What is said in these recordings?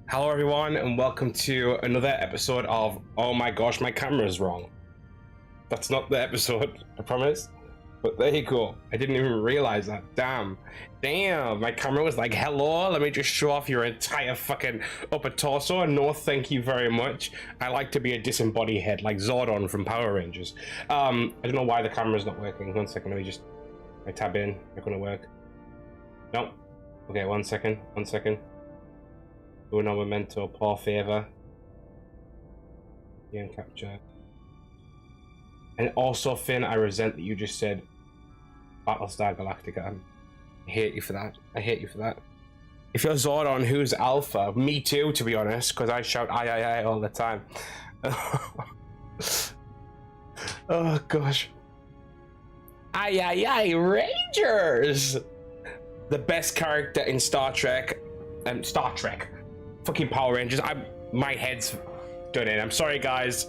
Hello everyone and welcome to another episode of Oh my gosh, my camera's wrong. That's not the episode, I promise. But there you go. I didn't even realize that. Damn, my camera was like, hello, let me just show off your entire fucking upper torso. No, thank you very much. I like to be a disembodied head like Zordon from Power Rangers. I don't know why the camera's not working. 1 second, let me just I tab in. Not gonna work. Nope. Okay, 1 second. Uno momento, por favor. Game capture. And also, Finn, I resent that you just said Battlestar Galactica. I hate you for that. If you're Zordon, who's Alpha? Me too, to be honest, because I shout I all the time. Oh gosh. I Rangers! The best character in Star Trek. Fucking Power Rangers. My head's done in. I'm sorry, guys.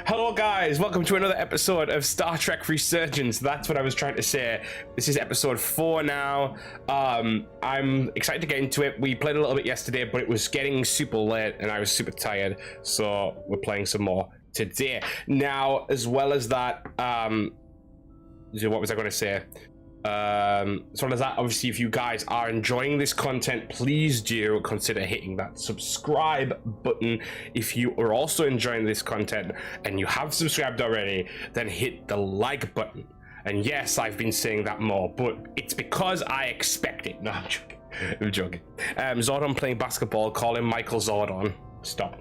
Hello, guys. Welcome to another episode of Star Trek Resurgence. That's what I was trying to say. This is episode 4 now. I'm excited to get into it. We played a little bit yesterday, but it was getting super late and I was super tired. So we're playing some more today. Now, as well as that, what was I going to say? As well as that, obviously, if you guys are enjoying this content, please do consider hitting that subscribe button. If you are also enjoying this content and you have subscribed already, then hit the like button. And yes, I've been saying that more, but it's because I expect it. No, I'm joking. Zordon playing basketball, call him Michael Zordon. Stop.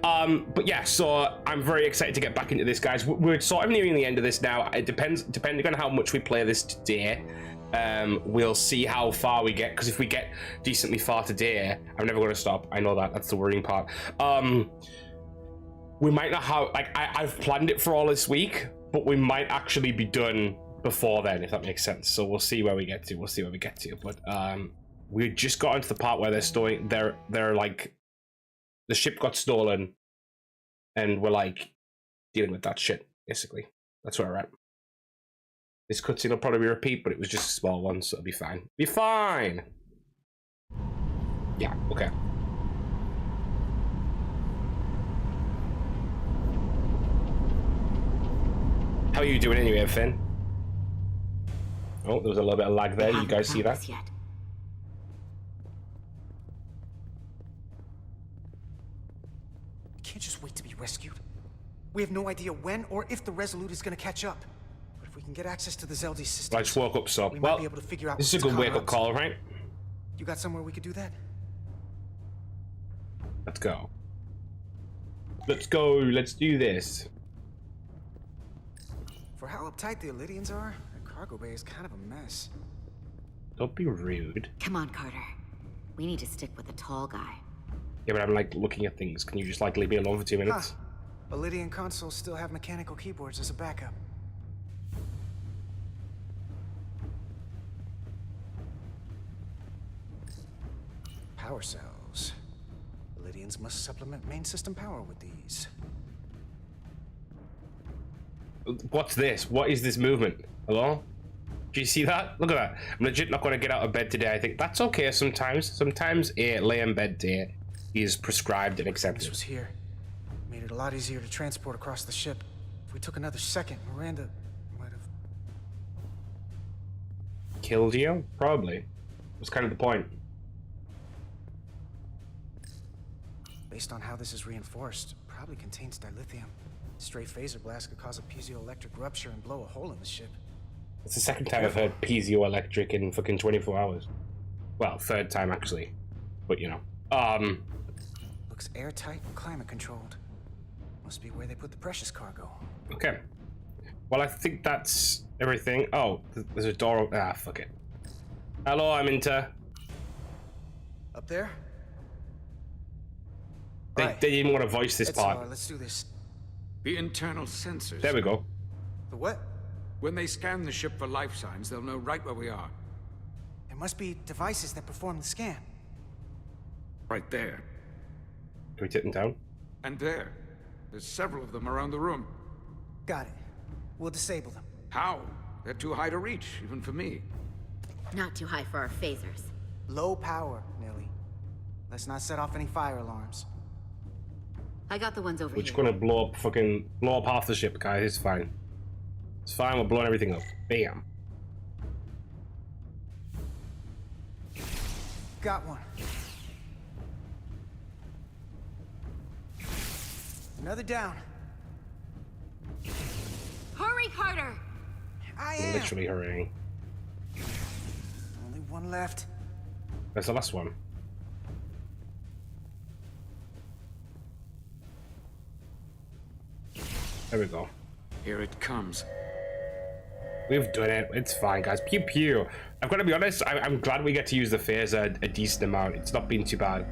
But yeah, so I'm very excited to get back into this, guys. We're sort of nearing the end of this now. It depending on how much we play this today, we'll see how far we get, because if we get decently far today, I'm never going to stop. I know that's the worrying part. We might not have, like, I've planned it for all this week, but we might actually be done before then, if that makes sense. So we'll see where we get to. But we just got into the part where they're like, the ship got stolen, and we're like dealing with that shit. Basically, that's where we're at. This cutscene will probably be a repeat, but it was just a small one, so it'll be fine. Be fine. Yeah. Okay. How are you doing anyway, Finn? Oh, there was a little bit of lag there. You guys see that? Can't just wait to be rescued. We have no idea when or if the Resolute is going to catch up. But if we can get access to the Zeldi system, I just woke up, so we might be able to figure out. This is a good wake-up call, right? You got somewhere we could do that? Let's go. Let's do this. For how uptight the Illydians are, their cargo bay is kind of a mess. Don't be rude. Come on, Carter. We need to stick with the tall guy. Yeah, but I'm like looking at things. Can you just like leave me alone for 2 minutes? Huh. Illydian consoles still have mechanical keyboards as a backup. Power cells. Illydians must supplement main system power with these. What's this? What is this movement? Hello? Do you see that? Look at that. I'm legit not going to get out of bed today. I think that's okay sometimes. Sometimes a lay in bed day is prescribed and accepted. This was here. Made it a lot easier to transport across the ship. If we took another second, Miranda might have killed you? Probably. That's kind of the point. Based on how this is reinforced, probably contains dilithium. Stray phaser blast could cause a piezoelectric rupture and blow a hole in the ship. It's the second time I've heard piezoelectric in fucking 24 hours. Well, third time actually. But you know. Looks airtight and climate controlled. Must be where they put the precious cargo. Okay. Well, I think that's everything. Oh, there's a door. Ah, fuck it. Hello, I'm into. Up there? They didn't want to voice this part. Let's do this. The internal sensors. There we go. The what? When they scan the ship for life signs, they'll know right where we are. There must be devices that perform the scan. Right there. Can we take them down? And there. There's several of them around the room. Got it. We'll disable them. How? They're too high to reach, even for me. Not too high for our phasers. Low power, Nilly. Let's not set off any fire alarms. I got the ones over We're just here. gonna blow up half the ship, guys. It's fine. It's fine. We're blowing everything up. Bam. Got one. Another down. Hurry, Carter! I am. Literally hurrying. Only one left. That's the last one. There we go. Here it comes. We've done it. It's fine, guys. Pew pew. I've got to be honest. I'm glad we get to use the phaser a decent amount. It's not been too bad.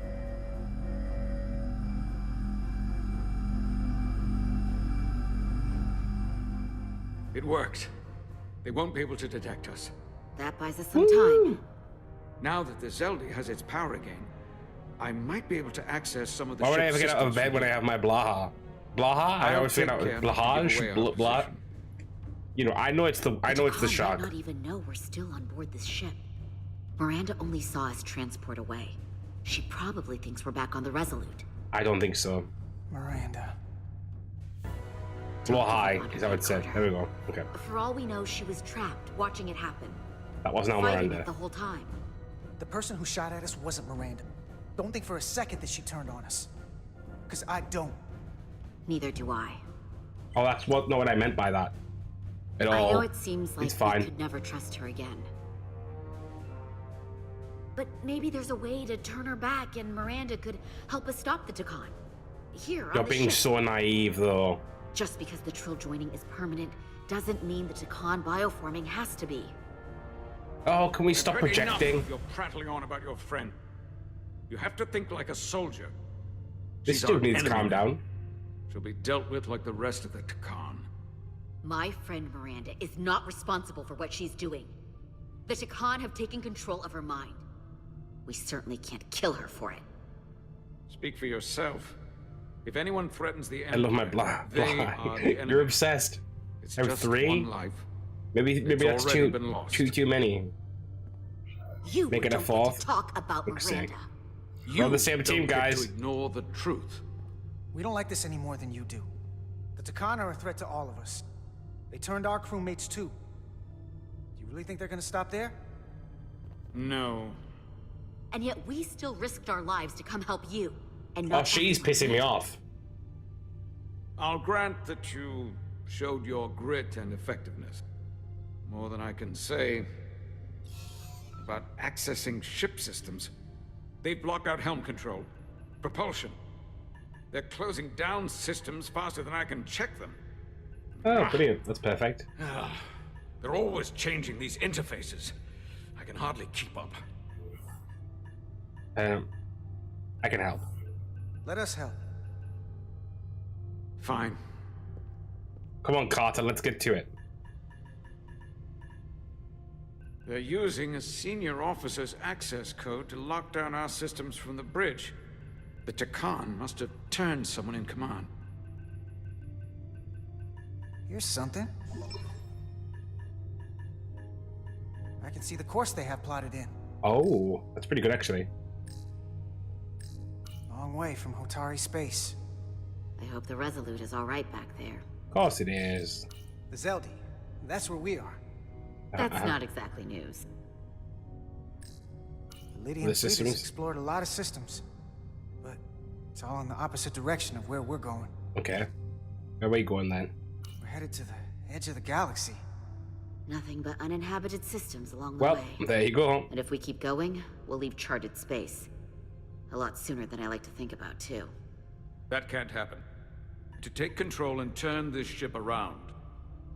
It worked. They won't be able to detect us. That buys us some time. Now that the Zeldi has its power again, I might be able to access some of the Why would I ship's ever get out of systems bed from when I here. have my Blaha? Blaha? I I'll always figure out take care to Blahage, give away our blah. position. You know, I know it's the Tkon shark. might not even know we're still on board this ship. Miranda only saw us transport away. She probably thinks we're back on the Resolute. I don't think so. Miranda. Blow Don't give high up on is her, how it said. Carter. There we go. Okay. For all we know, she was trapped, watching it happen. That was not Fighting Miranda. it the whole time. The person who shot at us wasn't Miranda. Don't think for a second that she turned on us. Because I don't. Neither do I. Oh, that's not what I meant by that. At all. I know it seems like It's we fine. could never trust her again. But maybe there's a way to turn her back and Miranda could help us stop the Tkon. Here, You're on the being ship. so naive, though. Just because the Trill joining is permanent doesn't mean the Tkon bioforming has to be. Oh, can we I've stop heard projecting? enough of your prattling on about your friend. You have to think like a soldier. This She's dude our needs to calm enemy. down. She'll be dealt with like the rest of the Tkon. My friend Miranda is not responsible for what she's doing. The Tkon have taken control of her mind. We certainly can't kill her for it. Speak for yourself. If anyone threatens the I enemy, love my blah. they are the enemy. You're obsessed. It's There were just 3? one life. Maybe It's that's already been lost. too many. You Make it a don't get 4th. to talk about Fuck's sake. Miranda. We're on the same don't team, get guys. to ignore the truth. We don't like this any more than you do. The Tkon are a threat to all of us. They turned our crewmates too. Do you really think they're gonna stop there? No. And yet we still risked our lives to come help you. And Oh, not she's everyone pissing me did. off. I'll grant that you showed your grit and effectiveness. More than I can say about accessing ship systems. They've blocked out helm control, propulsion. They're closing down systems faster than I can check them. Oh, brilliant. That's perfect. They're always changing these interfaces. I can hardly keep up. I can help. Let us help. Fine. Come on, Carter. Let's get to it. They're using a senior officer's access code to lock down our systems from the bridge. The Tkon must have turned someone in command. Here's something. I can see the course they have plotted in. Oh, that's pretty good, actually. Long way from Hotari space. I hope the Resolute is all right back there. Of course it is. The Zeldi. That's where we are. That's not exactly news. The Lydian The fleet systems? has explored a lot of systems. But it's all in the opposite direction of where we're going. Okay. Where are we going then? We're headed to the edge of the galaxy. Nothing but uninhabited systems along the Well, way. there you go. And if we keep going, we'll leave charted space. A lot sooner than I like to think about, too. That can't happen. To take control and turn this ship around.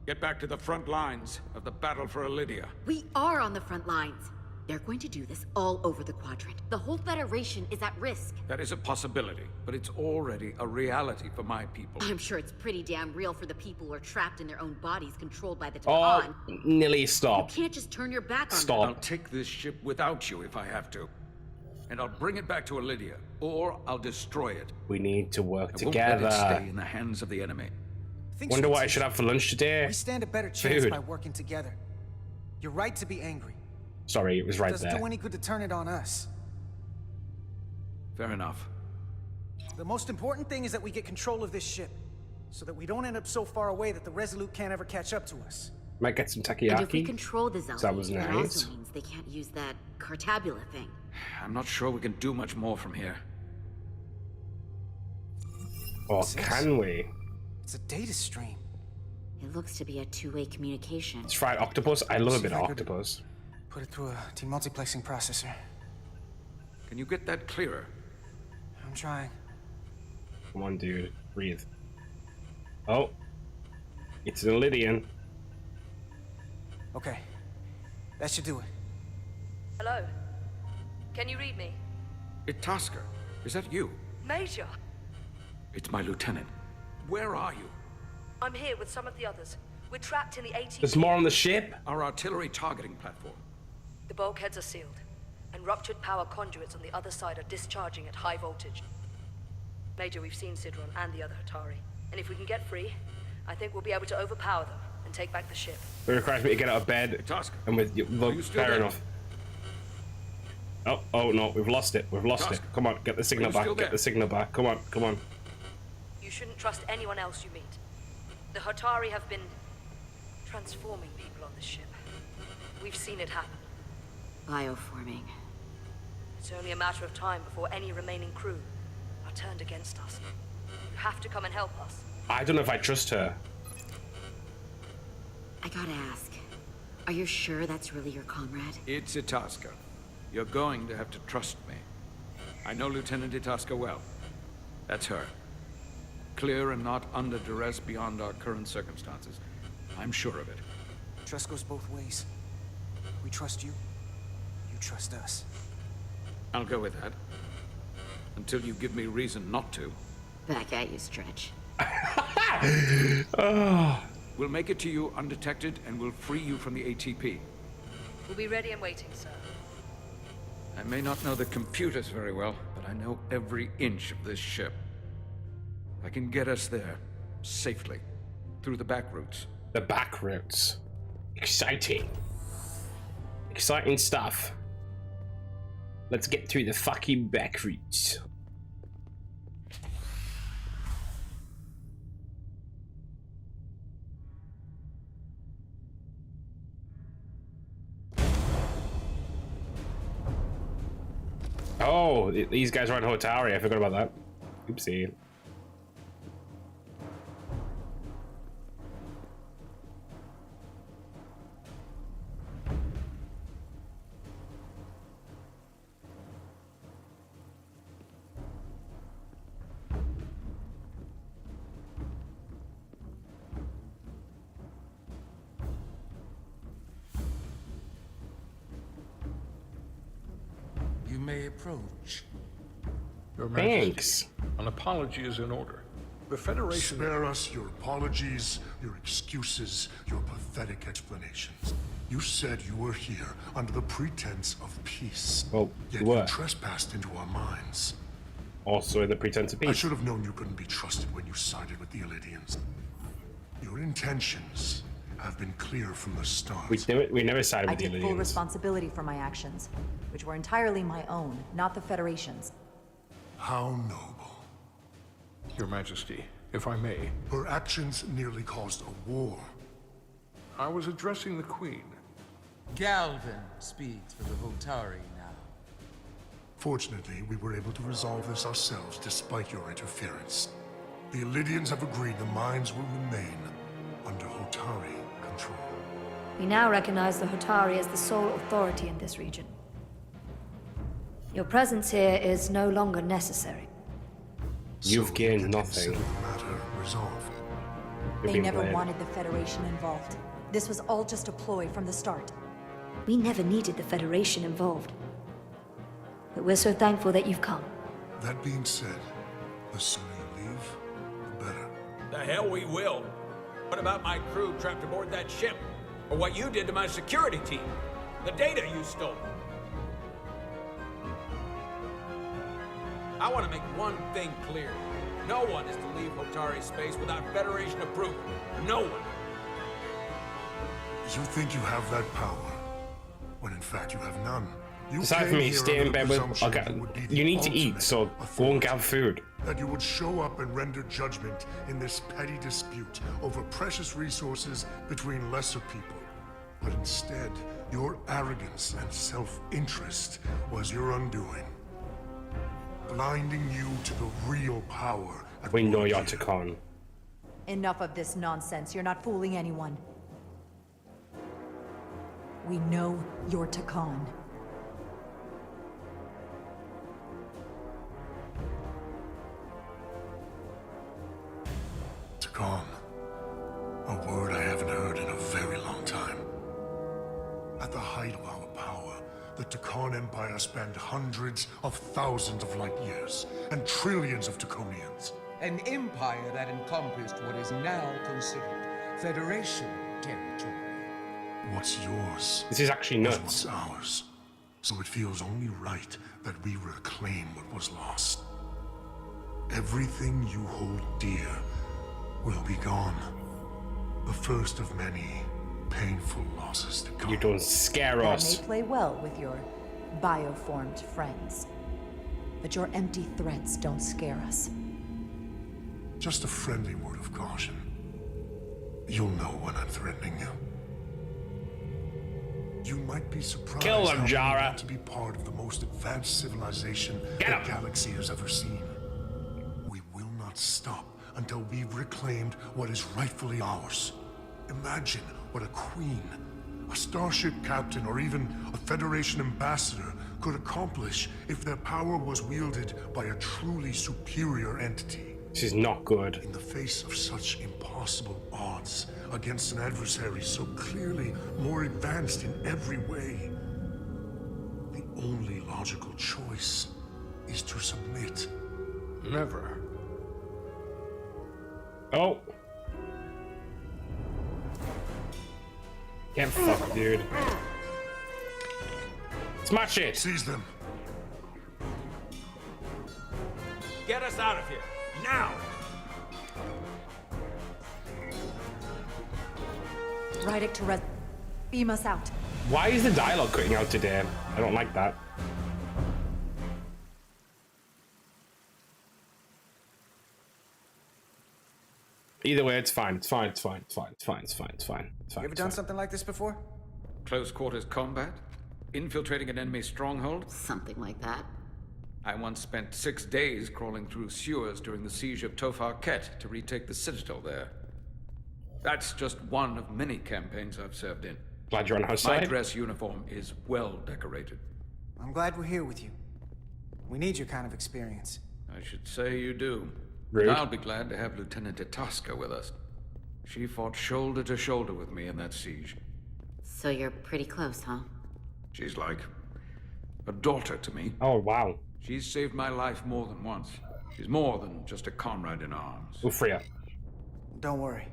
Get back to the front lines of the battle for Elydia. We are on the front lines. They're going to do this all over the quadrant. The whole Federation is at risk. That is a possibility, but it's already a reality for my people. I'm sure it's pretty damn real for the people who are trapped in their own bodies controlled by the Oh, Tkon. Nilly, You stop. can't just turn your back on Stop. I'll take this ship without you if I have to. And I'll bring it back to Elydia, or I'll destroy it. We need to work I won't let together. it stay in the hands of the enemy. think Wonder what I strategic. should have for lunch today. We stand a better chance Food. by working together. You're right to be angry. Sorry, it was right Doesn't there. do any good to turn it on us. Fair enough. The most important thing is that we get control of this ship, so that we don't end up so far away that the Resolute can't ever catch up to us. Might get some And if we takoyaki. control the Zelda, That was that nice. also means they can't use that Cartabula thing. I'm not sure we can do much more from here. Or What's this? can we? It's a data stream. It looks to be a two-way communication. It's fried octopus. I love a See bit if of I could- octopus. Put it through a demultiplexing processor. Can you get that clearer? I'm trying. Come on, dude. Breathe. Oh. It's an Lydian. Okay. That should do it. Hello? Can you read me? Itasca, is that you? Major! It's my lieutenant. Where are you? I'm here with some of the others. We're trapped in the AT. There's more on the ship. Our artillery targeting platform. The bulkheads are sealed, and ruptured power conduits on the other side are discharging at high voltage. Major, we've seen Sidron and the other Hatari, and if we can get free, I think we'll be able to overpower them and take back the ship. It requires me to get out of bed. Itasca, And with you, are look, you still fair there? enough. Oh no, we've lost it. We've lost it. Tusk, Come on, get the signal you back. still Get there? the signal back. Come on, come on. You shouldn't trust anyone else you meet. The Hatari have been transforming people on this ship. We've seen it happen. Bioforming. It's only a matter of time before any remaining crew are turned against us. You have to come and help us. I don't know if I trust her. I gotta ask, are you sure that's really your comrade? it's Itasca. You're going to have to trust me. I know Lieutenant Itasca well. That's her. Clear and not under duress beyond our current circumstances. I'm sure of it. Trust goes both ways. We trust you. You trust us. I'll go with that. Until you give me reason not to. Back at you, Stretch. We'll make it to you undetected and we'll free you from the ATP. We'll be ready and waiting, sir. I may not know the computers very well, but I know every inch of this ship. I can get us there, safely, through the back routes. The back routes. Exciting. Exciting stuff. Let's get through the fucking back routes. Oh, these guys are on Hotari. I forgot about that. Oopsie. You may approach. Your Majesty, Thanks. an apology is in order. The Federation... Spare us your apologies, your excuses, your pathetic explanations. You said you were here under the pretense of peace. Well, Yet you were. you trespassed into our minds. Also in the pretense of I peace. should have known you couldn't be trusted when you sided with the Elydians. Your intentions have been clear from the start. We never sided I with the take full aliens. responsibility for my actions, which were entirely my own, not the Federation's. How noble. Your Majesty, if I may, Her actions nearly caused a war. I was addressing the Queen. Galvin speaks for the Hotari now. Fortunately, we were able to resolve this ourselves despite your interference. The Elydians have agreed the mines will remain under Hotari control. We now recognize the Hotari as the sole authority in this region. Your presence here is no longer necessary. You've So gained we can nothing. consider the matter resolved. You're They being never played. wanted the Federation involved. This was all just a ploy from the start. We never needed the Federation involved. But we're so thankful that you've come. That being said, the sooner you leave, the better. The hell we will. What about my crew trapped aboard that ship? Or what you did to my security team? The data you stole? I want to make one thing clear. No one is to leave Hotari space without Federation approval. No one. You think you have that power, when in fact you have none. You Aside came from me, here stay under in the bed with. presumption Okay, you would be the you need to eat, ultimate so go and authority. get food. That you would show up and render judgment in this petty dispute over precious resources between lesser people. But instead, your arrogance and self-interest was your undoing. Blinding you to the real power at We know work you're here. Tkon. Enough of this nonsense. You're not fooling anyone. We know you're Tkon. Tkon. A word I haven't heard in a very long time. At the height of our power, the Tkon Empire spanned hundreds of thousands of light years and trillions of Tkonians. An empire that encompassed what is now considered Federation territory. What's yours This is actually is nuts. what's ours. So it feels only right that we reclaim what was lost. Everything you hold dear will be gone. The first of many painful losses to come. You don't scare That us. may play well with your bioformed friends. But your empty threats don't scare us. Just a friendly word of caution. You'll know when I'm threatening you. You might be surprised Kill them, how we Jara. want to be part of the most advanced civilization Get the 'em. galaxy has ever seen. We will not stop until we've reclaimed what is rightfully ours. Imagine what a queen, a starship captain, or even a Federation ambassador could accomplish if their power was wielded by a truly superior entity. This is not good. In the face of such impossible odds against an adversary so clearly more advanced in every way, the only logical choice is to submit. Never. Oh. Get fucked, dude. Smash it! Seize them. Get us out of here. Now! Rydick to beam us out. Why is the dialogue cutting out today? I don't like that. Either way, it's fine. It's fine. It's fine. It's fine. It's fine. It's fine. It's fine. It's fine. You ever It's done fine. something like this before? Close quarters combat? Infiltrating an enemy stronghold? Something like that. I once spent 6 days crawling through sewers during the siege of Tofar Ket to retake the citadel there. That's just one of many campaigns I've served in. Glad you're on our My side. dress uniform is well decorated. I'm glad we're here with you. We need your kind of experience. I should say you do. Rude. I'll be glad to have Lieutenant Itasca with us. She fought shoulder to shoulder with me in that siege. So you're pretty close, huh? She's like a daughter to me. Oh, wow. She's saved my life more than once. She's more than just a comrade in arms. We'll free her. Don't worry.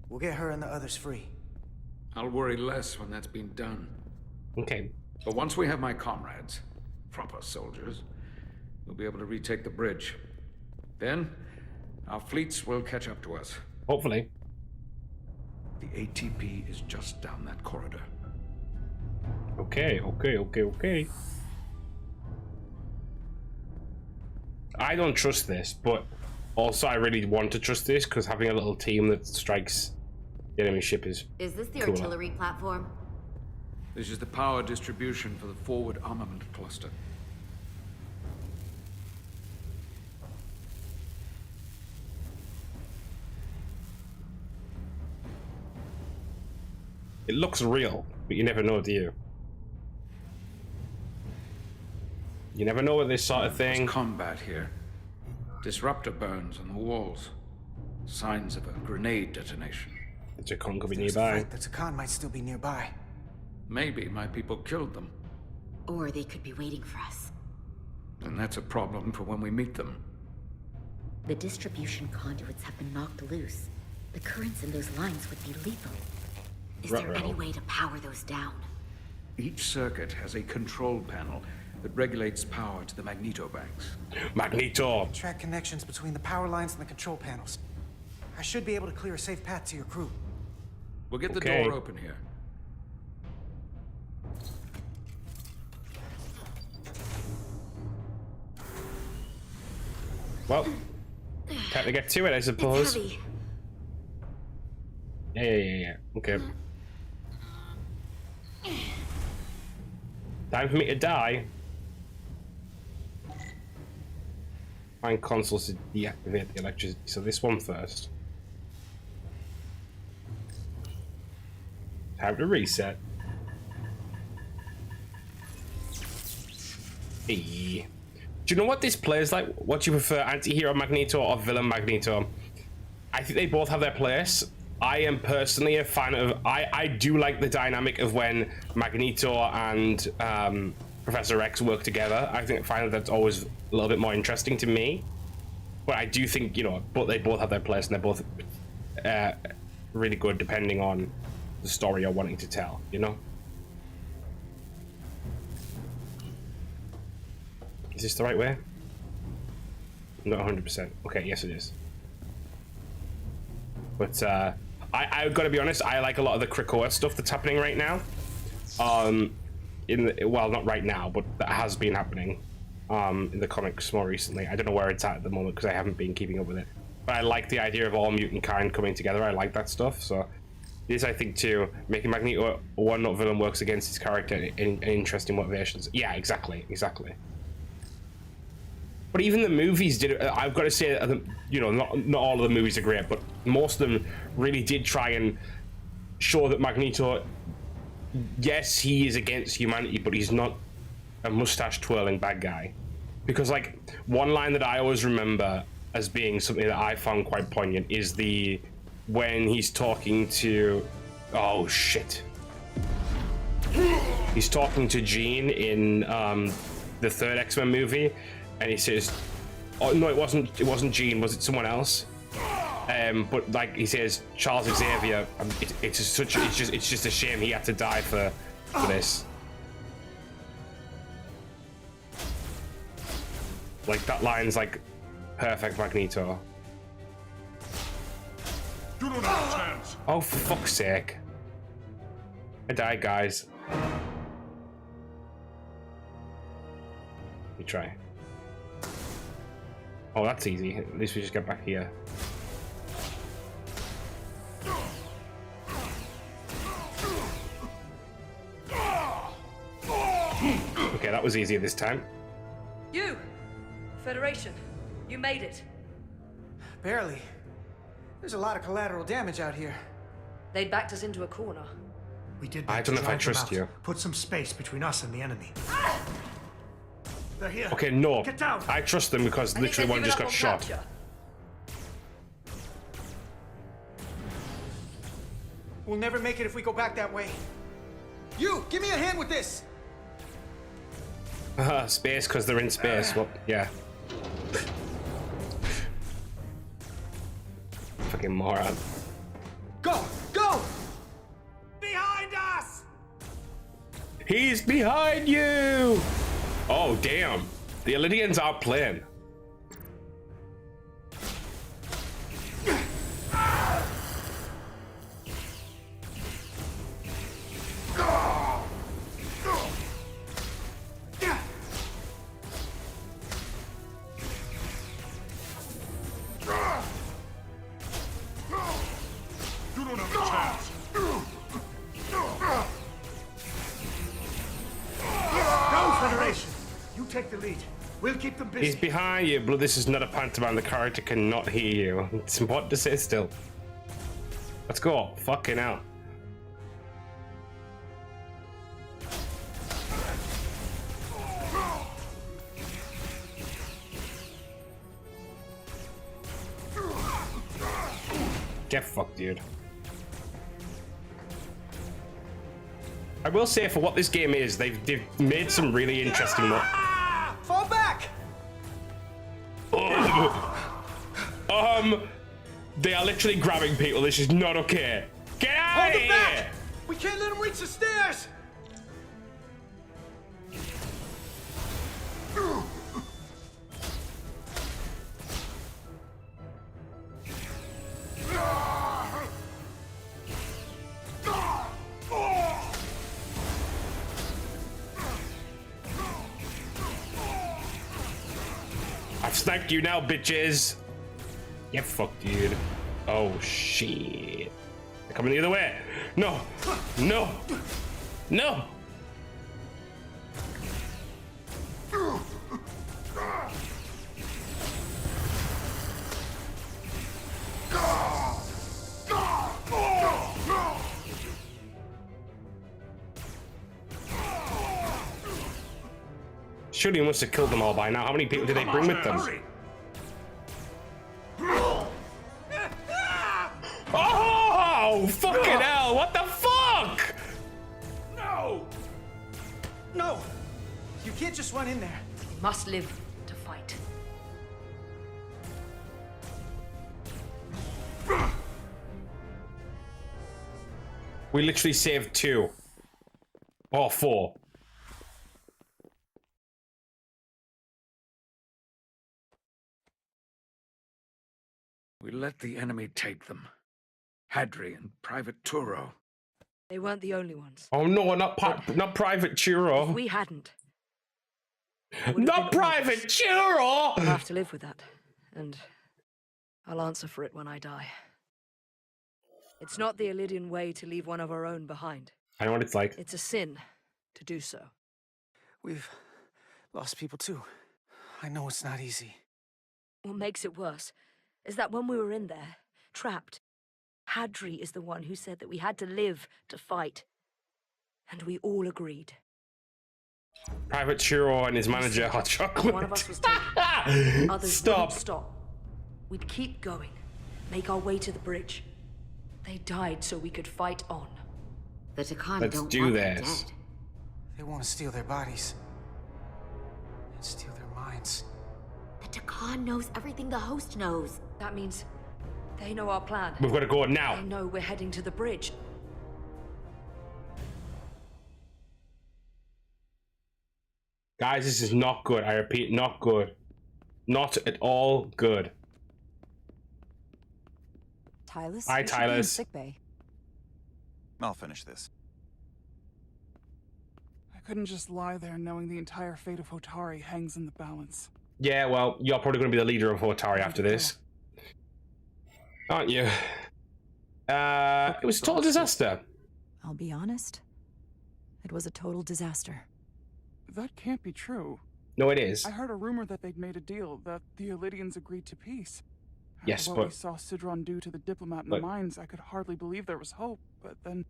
We'll get her and the others free. I'll worry less when that's been done. Okay. But once we have my comrades, proper soldiers, we'll be able to retake the bridge. Then, our fleets will catch up to us. Hopefully. The ATP is just down that corridor. Okay. Okay. Okay. Okay. I don't trust this, but also I really want to trust this because having a little team that strikes the enemy ship is Is this the cooler. artillery platform? This is the power distribution for the forward armament cluster. It looks real, but you never know, do you? You never know with this sort of thing. There's combat here. Disruptor burns on the walls. Signs of a grenade detonation. The Tkon could be There's a nearby. fight, the Tkon might still be nearby. Maybe my people killed them. Or they could be waiting for us. And that's a problem for when we meet them. The distribution conduits have been knocked loose. The currents in those lines would be lethal. Is there Ruh-roh. any way to power those down? Each circuit has a control panel that regulates power to the magneto banks. Magneto. Track connections between the power lines and the control panels. I should be able to clear a safe path to your crew. We'll get the Okay. door open here. Well, time to get to it, I suppose. It's heavy. Yeah. Okay. Time for me to die. Find consoles to deactivate the electricity. So this one first. Time to reset. Hey. Do you know what this plays like? What do you prefer, anti-hero Magneto or villain Magneto? I think they both have their place. I am personally a fan of... I do like the dynamic of when Magneto and Professor X work together. I find that's always a little bit more interesting to me. But I do think, you know, they both have their place and they're both really good depending on the story you're wanting to tell, you know? Is this the right way? Not 100%. Okay, yes it is. But I've got to be honest, I like a lot of the Krakoa stuff that's happening right now. Well, not right now, but that has been happening in the comics more recently. I don't know where it's at the moment because I haven't been keeping up with it. But I like the idea of all mutant kind coming together. I like that stuff. So this, I think, too, making Magneto a one-not villain works against his character in interesting motivations. Yeah, exactly. But even the movies did. I've got to say, you know, not all of the movies are great, but most of them really did try and show that Magneto, yes, he is against humanity, but he's not a mustache twirling bad guy. Because, like, one line that I always remember as being something that I found quite poignant is when he's talking to, oh shit, he's talking to Jean in the third X-Men movie. And he says, "Oh no, it wasn't Jean. Was it someone else?" But like he says, Charles Xavier. It's just a shame he had to die for this. Like that line's like perfect Magneto. You don't have a chance. Oh, for fuck's sake! I died, guys. Let me try. Oh, that's easy. At least we just get back here. Okay, that was easier this time. You! Federation, you made it. Barely. There's a lot of collateral damage out here. They'd backed us into a corner. We did I that don't to know if I drive them trust out. you. Put some space between us and the enemy. They're here. Okay, no. Get down. I trust them because literally one just got shot. We'll never make it if we go back that way. You, give me a hand with this. Space, because they're in space. Well, yeah. Fucking moron. Go! Behind us! He's behind you! Oh, damn. The Elydians are playing. You don't have a chance. Go, Federation! You take the lead. We'll keep them busy. He's behind you, but this is not a pantomime. The character cannot hear you. It's important to sit still. Let's go. Fucking hell. Get fucked, dude. I will say, for what this game is, they've made some really interesting Fall back! They are literally grabbing people. This is not okay. Get out of Hold them here! back! We can't let them reach the stairs! I've sniped you now, bitches. Get fucked, dude. Oh shit. They're coming the other way. No. No. No. Surely he must have killed them all by now. How many people did they bring with them? Oh, fucking hell! What the fuck? No! No! You can't just run in there. You must live to fight. We literally saved 2. Or 4. We let the enemy take them. Hadri and Private Turo. They weren't the only ones. Oh no, not Private Churro. If we hadn't. Not Private Churro! I'll have to live with that. And I'll answer for it when I die. It's not the Illidian way to leave one of our own behind. I know what it's like. It's a sin to do so. We've lost people too. I know it's not easy. What makes it worse is that when we were in there, trapped, Hadri is the one who said that we had to live to fight. And we all agreed. Private Churro and his manager, Hot Chocolate. One of us was taken. Others Stop. wouldn't stop. We'd keep going, make our way to the bridge. They died so we could fight on. The Tkon Let's don't do want them this. dead. They want to steal their bodies. And steal their minds. The Tkon knows everything the host knows. That means they know our plan. We've got to go now. They know we're heading to the bridge. Guys, this is not good. I repeat, not good. Not at all good. Tylus? Hi, You should be in Tylus. sickbay. I'll finish this. I couldn't just lie there knowing the entire fate of Hotari hangs in the balance. Yeah, well, you're probably going to be the leader of Hotari after this. Aren't you? It was a total disaster. I'll be honest. It was a total disaster. That can't be true. No, it is. I heard a rumor that they'd made a deal, that the Illidians agreed to peace. Yes, After what we saw Sidron do to the diplomat in the mines, I could hardly believe there was hope, but then...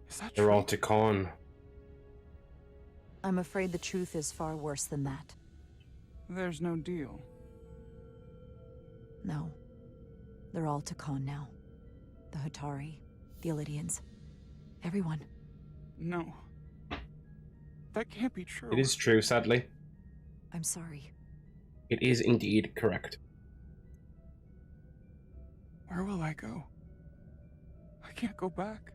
Is that They're true? all Tkon. I'm afraid the truth is far worse than that. There's no deal. No. They're all Tkon now. The Hotari, the Illidians, everyone. No. That can't be true. It is true, sadly. I'm sorry. It is indeed correct. Where will I go? I can't go back.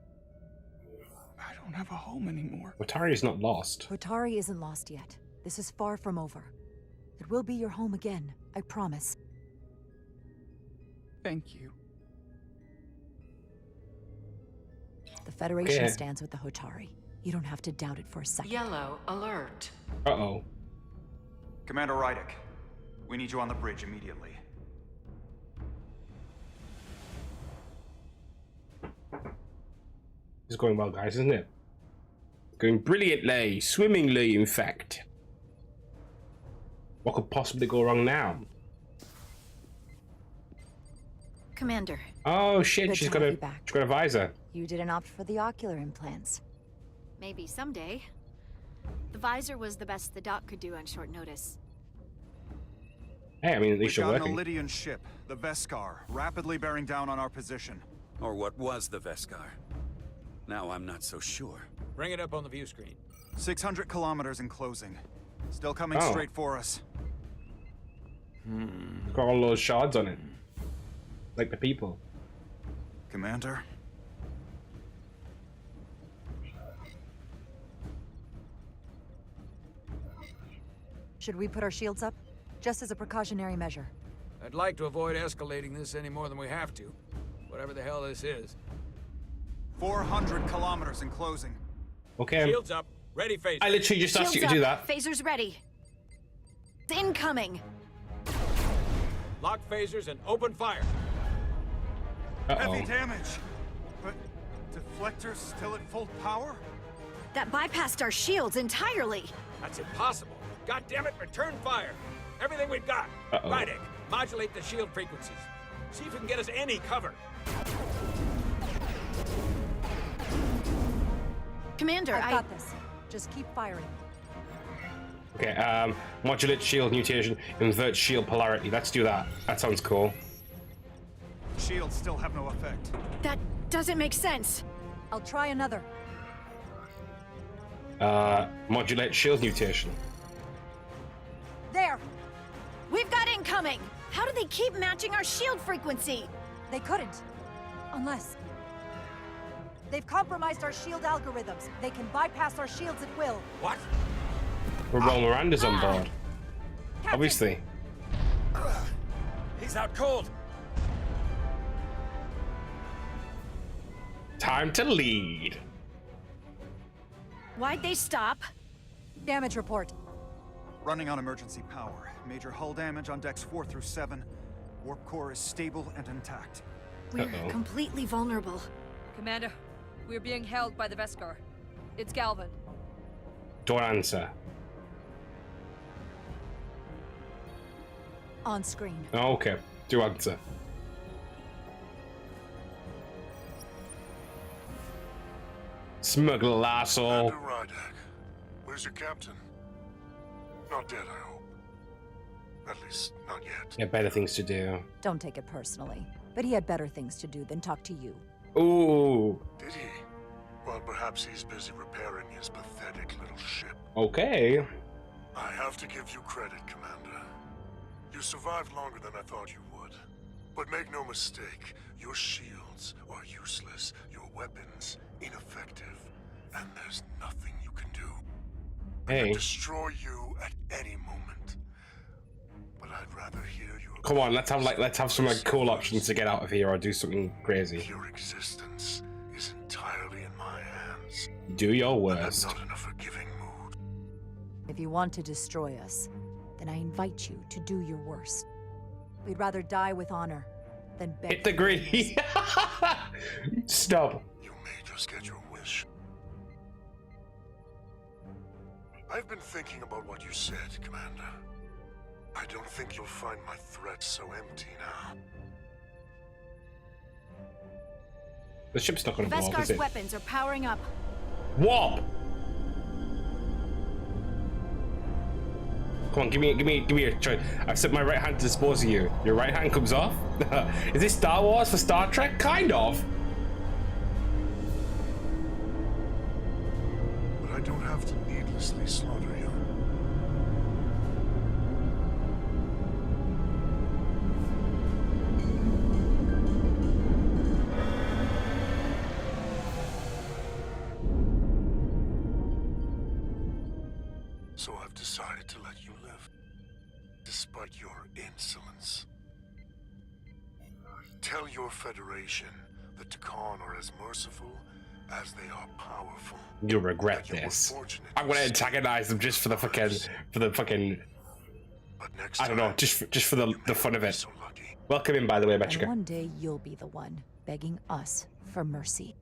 I don't have a home anymore. Hotari is not lost. Hotari isn't lost yet. This is far from over. It will be your home again, I promise. Thank you. The Federation Okay. stands with the Hotari. You don't have to doubt it for a second. Yellow alert. Uh-oh. Commander Rydick, we need you on the bridge immediately. It's going well, guys, isn't it? Going brilliantly. Swimmingly, in fact. What could possibly go wrong now? Commander. Oh, shit. Good She's to got have a you back. visor. You didn't opt for the ocular implants. Maybe someday. The visor was the best the doc could do on short notice. Hey, I mean, at least We've you're got an working. Illidian ship, the Veskar, rapidly bearing down on our position. Or what was the Veskar? Now I'm not so sure. Bring it up on the view screen. 600 kilometers in closing. Still coming Oh. straight for us. It's got all those shards on it. Like the people. Commander? Should we put our shields up? Just as a precautionary measure. I'd like to avoid escalating this any more than we have to. Whatever the hell this is. 400 kilometers in closing. Okay. Shields up. Ready, phaser. I literally just asked you to do that. Phasers ready. Incoming. Lock phasers and open fire. Heavy damage. But deflectors still at full power? That bypassed our shields entirely. That's impossible. God damn it, return fire. Everything we've got. Rydick, modulate the shield frequencies. See if we can get us any cover. Commander, I've got this. Just keep firing. Okay, modulate shield mutation, invert shield polarity. Let's do that. That sounds cool. Shields still have no effect. That doesn't make sense. I'll try another. Modulate shield mutation. There! We've got incoming! How do they keep matching our shield frequency? They couldn't. Unless... They've compromised our shield algorithms. They can bypass our shields at will. What? Well, Miranda's on board. Captain. Obviously. He's out cold. Time to lead. Why'd they stop? Damage report. Running on emergency power. Major hull damage on decks 4 through 7. Warp core is stable and intact. We're completely vulnerable. Commander, we're being held by the Veskar. It's Galvin. Don't answer. On screen. Oh, okay. Do answer. Smuggle asshole. Commander Rydak, where's your captain? Not dead, I hope. At least, not yet. Yeah, better things to do. Don't take it personally, but he had better things to do than talk to you. Ooh. Did he? Well, perhaps he's busy repairing his pathetic little ship. Okay. I have to give you credit, Commander. You survived longer than I thought you would. But make no mistake, your shields are useless, your weapons ineffective, and there's nothing you can do. I Hey. can destroy you at any moment. But I'd rather hear your... Come on, let's have some cool options to get out of here or do something crazy. Your existence is entirely in my hands. Do your And I'm worst. not in a forgiving mood. If you want to destroy us, then I invite you to do your worst. We'd rather die with honor than beg. Hit the green. Stop. You may just get your wish. I've been thinking about what you said, Commander. I don't think you'll find my threat so empty now. The ship's not gonna blow up, is Veskar's it? weapons are powering up. Warp! Come on, give me a choice. I've set my right hand to dispose of you. Your right hand comes off? Is this Star Wars for Star Trek? Kind of. But I don't have to needlessly slaughter you. So I've decided to let you live, despite your insolence. Tell your Federation that Tkon are as merciful as they are powerful. You'll regret this. I'm gonna antagonize them just for the fucking, I don't know, just for the fun of it. Welcome in, by the way, And Metrica. one day you'll be the one begging us for mercy.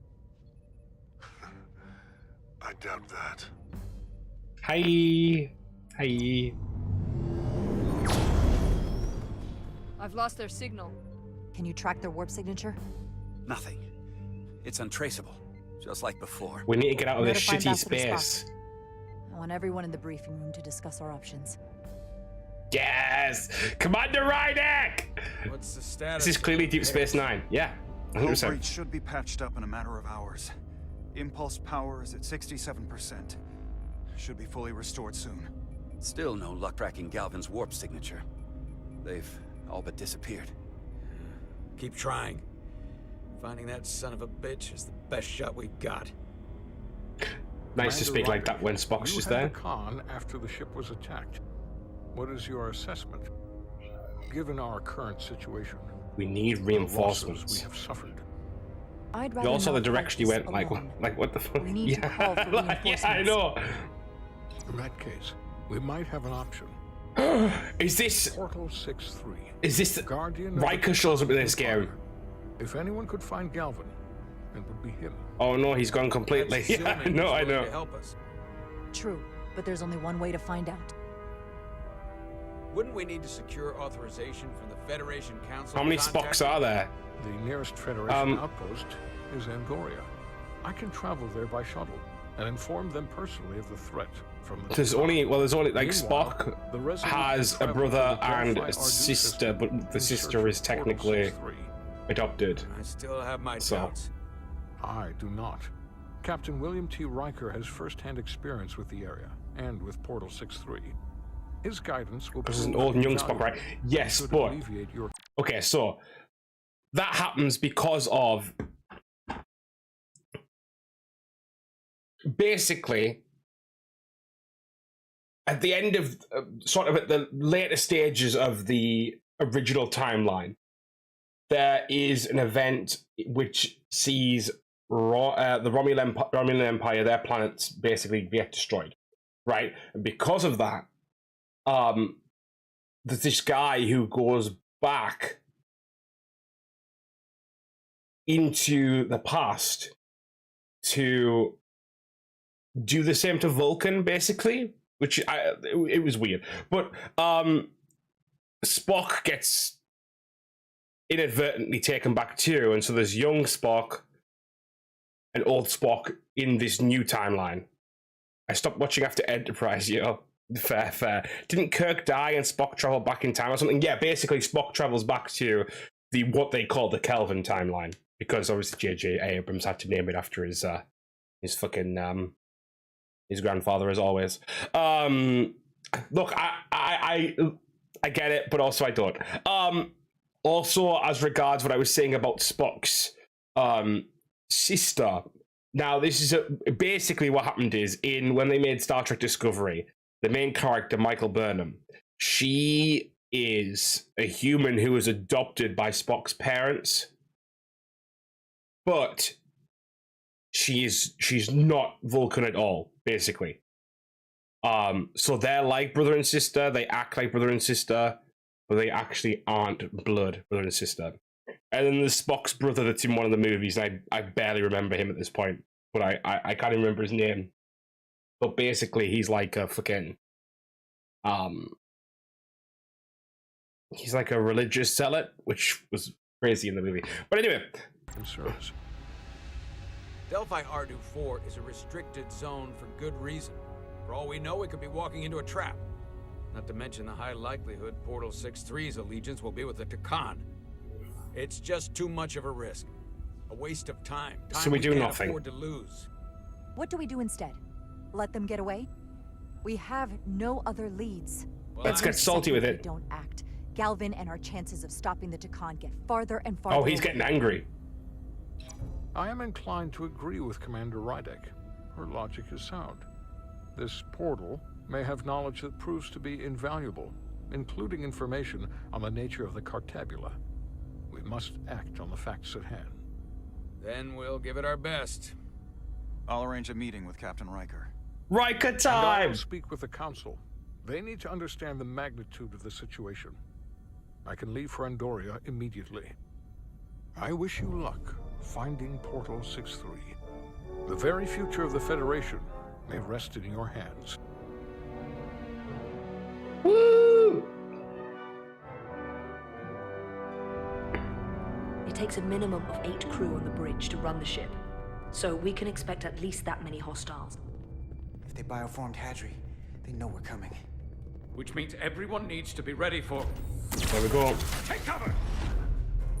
I doubt that. Hi. Hi. I've lost their signal. Can you track their warp signature? Nothing. It's untraceable, just like before. We need to get out of Where this to find shitty Ambassador space. Spock? I want everyone in the briefing room to discuss our options. Yes! Commander Rydak! What's the status? This is clearly Deep Space Nine. Yeah, Hull 100%. breach should be patched up in a matter of hours. Impulse power is at 67%. Should be fully restored soon. Still no luck tracking Galvin's warp signature. They've all but disappeared. Keep trying. Finding that son of a bitch is the best shot we've got. Nice to speak like that when Spock's You just had there. the Tkon after the ship was attacked. What is your assessment? Given our current situation, we need the reinforcements. losses we have suffered. I'd rather You also the not direction you fight went, this alone. like what the fuck? We need to call for reinforcements. Yeah, I know. In that case, we might have an option. Is this Portal 6-3? Is this Guardian? Riker shows up in this game? If anyone could find Galvin, it would be him. Oh no, he's gone completely. Yeah, I know, I know. True, but there's only one way to find out. Wouldn't we need to secure authorization from the Federation Council? How many Spocks are there? The nearest Federation outpost is Andoria. I can travel there by shuttle and inform them personally of the threat from the There's only like Meanwhile, Spock the Resolute has a travel brother to the and Delphi a sister, system but the in sister search is of Portal technically 6-3. adopted. I still have my So. doubts. I do not. Captain William T. Riker has first-hand experience with the area and with Portal 6-3. His guidance will This is an prove old and young Spock, invaluable right? Yes, and should but alleviate your okay, so that happens because of basically at the end of sort of at the later stages of the original timeline, there is an event which sees the Romulan Empire, their planets basically get destroyed, right? And because of that, there's this guy who goes back into the past to do the same to Vulcan, basically, which it was weird. But Spock gets inadvertently taken back too, and so there's young Spock and old Spock in this new timeline. I stopped watching after Enterprise, yo. Fair. Didn't Kirk die and Spock travel back in time or something? Yeah, basically Spock travels back to what they call the Kelvin timeline, because obviously J.J. Abrams had to name it after his fucking his grandfather, as always. Look, I get it, but also I don't. Also, as regards what I was saying about Spock's sister. Now, this is basically what happened is when they made Star Trek Discovery, the main character, Michael Burnham, she is a human who was adopted by Spock's parents, but she's not Vulcan at all, basically. So they're like brother and sister. They act like brother and sister, but they actually aren't brother and sister. And then there's Spock's brother that's in one of the movies, and I barely remember him at this point, but I can't even remember his name. But basically, he's like a fucking, he's like a religious zealot, which was crazy in the movie. But anyway. Concerns. Delphi R24 is a restricted zone for good reason. For all we know, it could be walking into a trap. Not to mention the high likelihood Portal 6-3's allegiance will be with the Tkon. It's just too much of a risk. A waste of time. So we do can't nothing. afford to lose. What do we do instead? Let them get away? We have no other leads. Well, Let's get salty with it. If we don't act, Galvin and our chances of stopping the Tkon get farther and farther. Oh, he's getting angry. I am inclined to agree with Commander Rydek. Her logic is sound. This portal may have knowledge that proves to be invaluable, including information on the nature of the Cartabula. We must act on the facts at hand. Then we'll give it our best. I'll arrange a meeting with Captain Riker. Riker And I time! will speak with the Council. They need to understand the magnitude of the situation. I can leave for Andoria immediately. I wish you luck finding Portal 6-3. The very future of the Federation may rest in your hands. Woo! It takes a minimum of 8 crew on the bridge to run the ship. So we can expect at least that many hostiles. If they bioformed Hadri, they know we're coming. Which means everyone needs to be ready for... There we go. Take cover!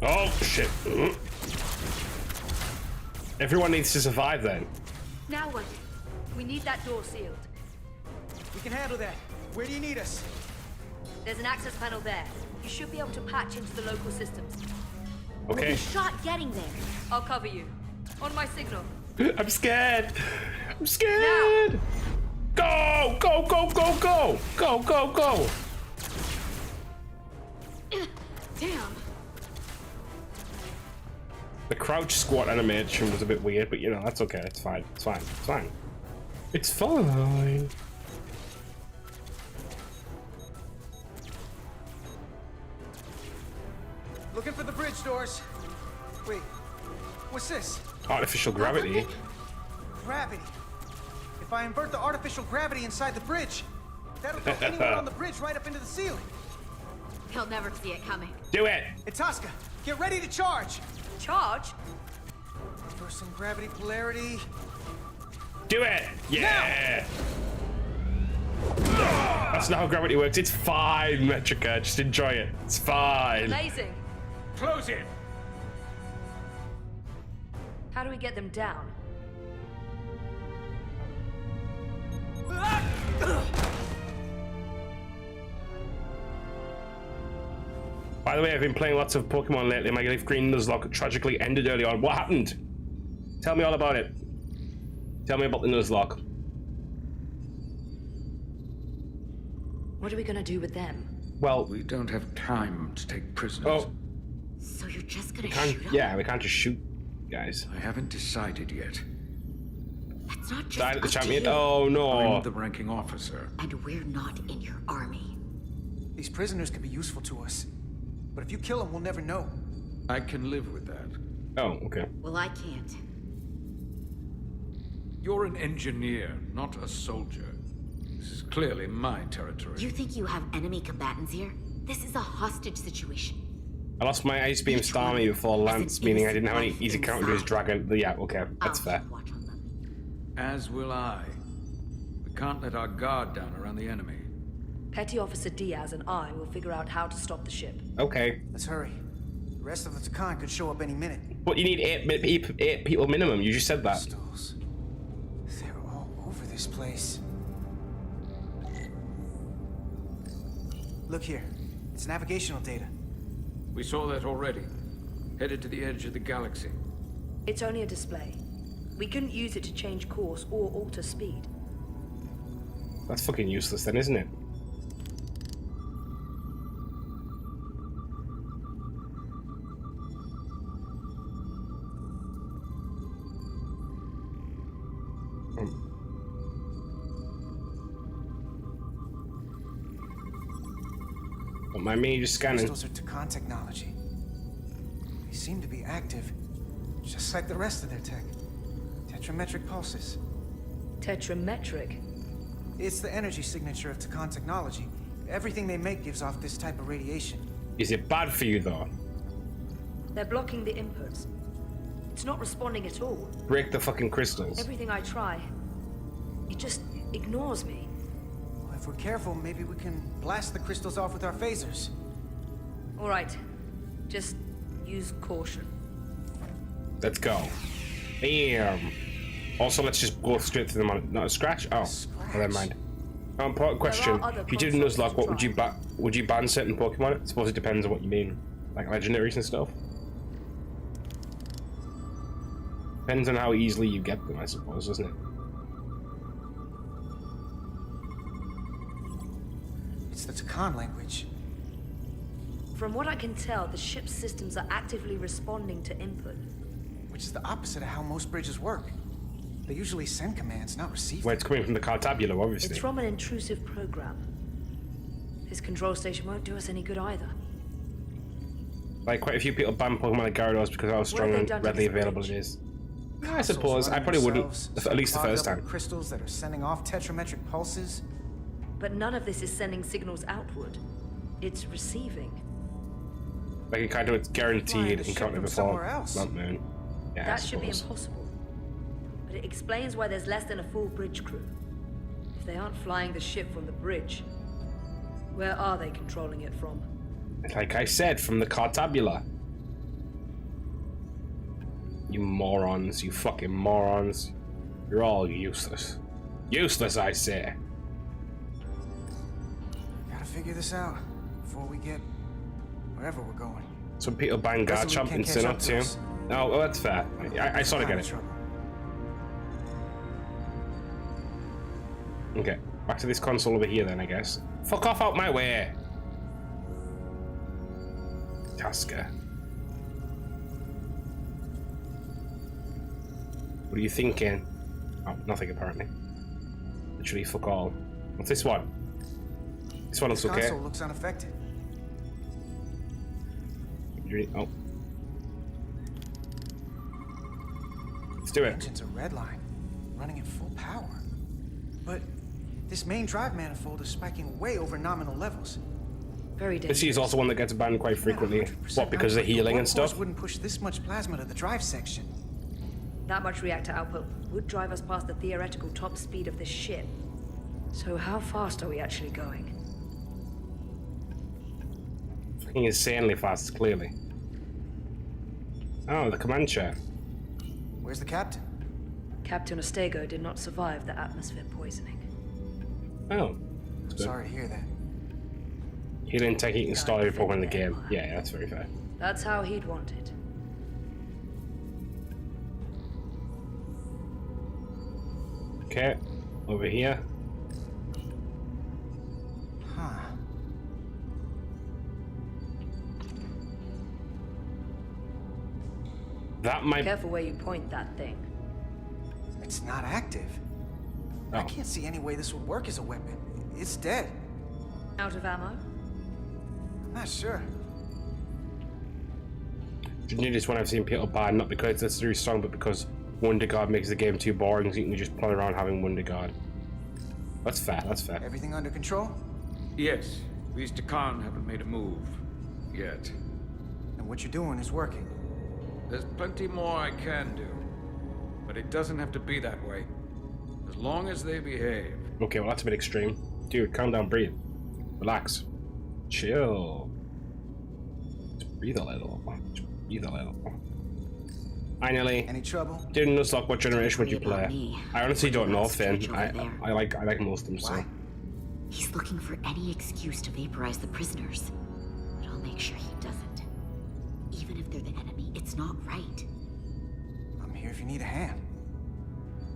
Oh, shit. Everyone needs to survive then. Now what? We need that door sealed. We can handle that. Where do you need us? There's an access panel there. You should be able to patch into the local systems. Okay. We'll be shot getting there. I'll cover you. On my signal. I'm scared. I'm scared. Go, go, go, go, go. Go, go, go. Damn. The crouch squat animation was a bit weird, but you know, that's okay. It's fine. It's fine. It's fine. It's fine. Looking for the bridge doors. Wait, what's this? Artificial gravity. Gravity. If I invert the artificial gravity inside the bridge, that'll throw anyone on the bridge right up into the ceiling. He'll never see it coming. Do it. Itasca, get ready to charge. Charge? Reversing gravity polarity. Do it. Yeah. That's not how gravity works. It's fine, Metrica. Just enjoy it. It's fine. Amazing. Close it. How do we get them down? By the way, I've been playing lots of Pokemon lately. My Leaf Green Nuzlocke tragically ended early on. What happened? Tell me all about it. Tell me about the Nuzlocke. What are we gonna do with them? Well, we don't have time to take prisoners. Oh. So you're just gonna Can't, shoot him? yeah, we can't just shoot guys. I haven't decided yet. That's not just Died at the up to champion. you. Oh no. I'm the ranking officer. And we're not in your army. These prisoners could be useful to us. But if you kill them, we'll never know. I can live with that. Oh, okay. Well, I can't. You're an engineer, not a soldier. This is clearly my territory. You think you have enemy combatants here? This is a hostage situation. I lost my Ice Beam Starmie before Lance, meaning I didn't have any easy counter to his dragon. But yeah, okay, that's fair. As will I. We can't let our guard down around the enemy. Petty Officer Diaz and I will figure out how to stop the ship. Okay. Let's hurry. The rest of the Tkon could show up any minute. But you need eight people minimum. You just said that. Crystals. They're all over this place. Look here. It's navigational data. We saw that already. Headed to the edge of the galaxy. It's only a display. We couldn't use it to change course or alter speed. That's fucking useless then, isn't it? Don't mind me just scanning. Crystals are Tkon technology. They seem to be active, just like the rest of their tech. Tetrametric pulses. Tetrametric? It's the energy signature of Tkon technology. Everything they make gives off this type of radiation. Is it bad for you though? They're blocking the inputs. It's not responding at all. Break the fucking crystals. Everything I try, it just ignores me. Well, if we're careful, maybe we can blast the crystals off with our phasers. All right, just use caution. Let's go. Bam. Also, let's just go straight to them on not a scratch. Oh, well, never mind. Important question: if you did a Nuzlocke, what would you ban certain Pokemon? I suppose it depends on what you mean, like legendaries and stuff. Depends on how easily you get them, I suppose, doesn't it? It's the Tkon language. From what I can tell, the ship's systems are actively responding to input. Which is the opposite of how most bridges work. They usually send commands, not receive. Well, it's coming from the Cartabula, obviously. It's from an intrusive program. This control station won't do us any good either. Like, quite a few people ban Pokemon like Gyarados because of how strong and readily available it is. I suppose. I probably wouldn't, at least the first time. Crystals that are sending off tetrametric pulses. But none of this is sending signals outward. It's receiving. Like, it kind of it's guaranteed encounter before. else. Not moon. Yeah, That should be impossible. But it explains why there's less than a full bridge crew. If they aren't flying the ship from the bridge, where are they controlling it from? Like I said, from the Cartabula. You morons, you fucking morons. You're all useless. Useless, I say. Gotta figure this out before we get wherever we're going. Some people ban Garchomp and Sinnoh too. Oh, well, that's fair. I sort of get it. Okay, back to this console over here then, I guess. Fuck off out my way! tasker. What are you thinking? Oh, nothing apparently. Literally fuck all. What's this one? This one looks okay. Console looks unaffected. Oh. Let's do it. Engine's a red line, running at full power. But this main drive manifold is spiking way over nominal levels. Very dangerous. This is also one that gets banned quite frequently. What, because of healing and stuff? Wouldn't push this much plasma to the drive section. That much reactor output would drive us past the theoretical top speed of this ship. So how fast are we actually going? Fucking insanely fast, clearly. Oh, the command chair. Where's the captain? Captain Ostego did not survive the atmosphere poisoning. Oh. I'm sorry to hear that. He didn't take it and started reporting the game. Yeah, that's very fair. That's how he'd want it. Okay, over here. Huh. That might... Careful where you point that thing. It's not active. Oh. I can't see any way this would work as a weapon. It's dead. Out of ammo? I'm not sure. The newest one I've seen people ban, not because it's very strong, but because Wonder Guard makes the game too boring, so you can just play around having Wonder Guard. That's fair, that's fair. Everything under control? Yes. These Tkon haven't made a move. Yet. And what you're doing is working. There's plenty more I can do. But it doesn't have to be that way. As long as they behave. Okay, well that's a bit extreme. Dude, calm down, breathe. Relax. Chill. Just breathe a little. Just breathe a little. Finally. Any trouble? Didn't Nuzlocke, what generation would you play? I honestly don't know, Finn. I like most of them, so. Why? He's looking for any excuse to vaporize the prisoners. But I'll make sure he doesn't. Even if they're the enemy, it's not right. I'm here if you need a hand.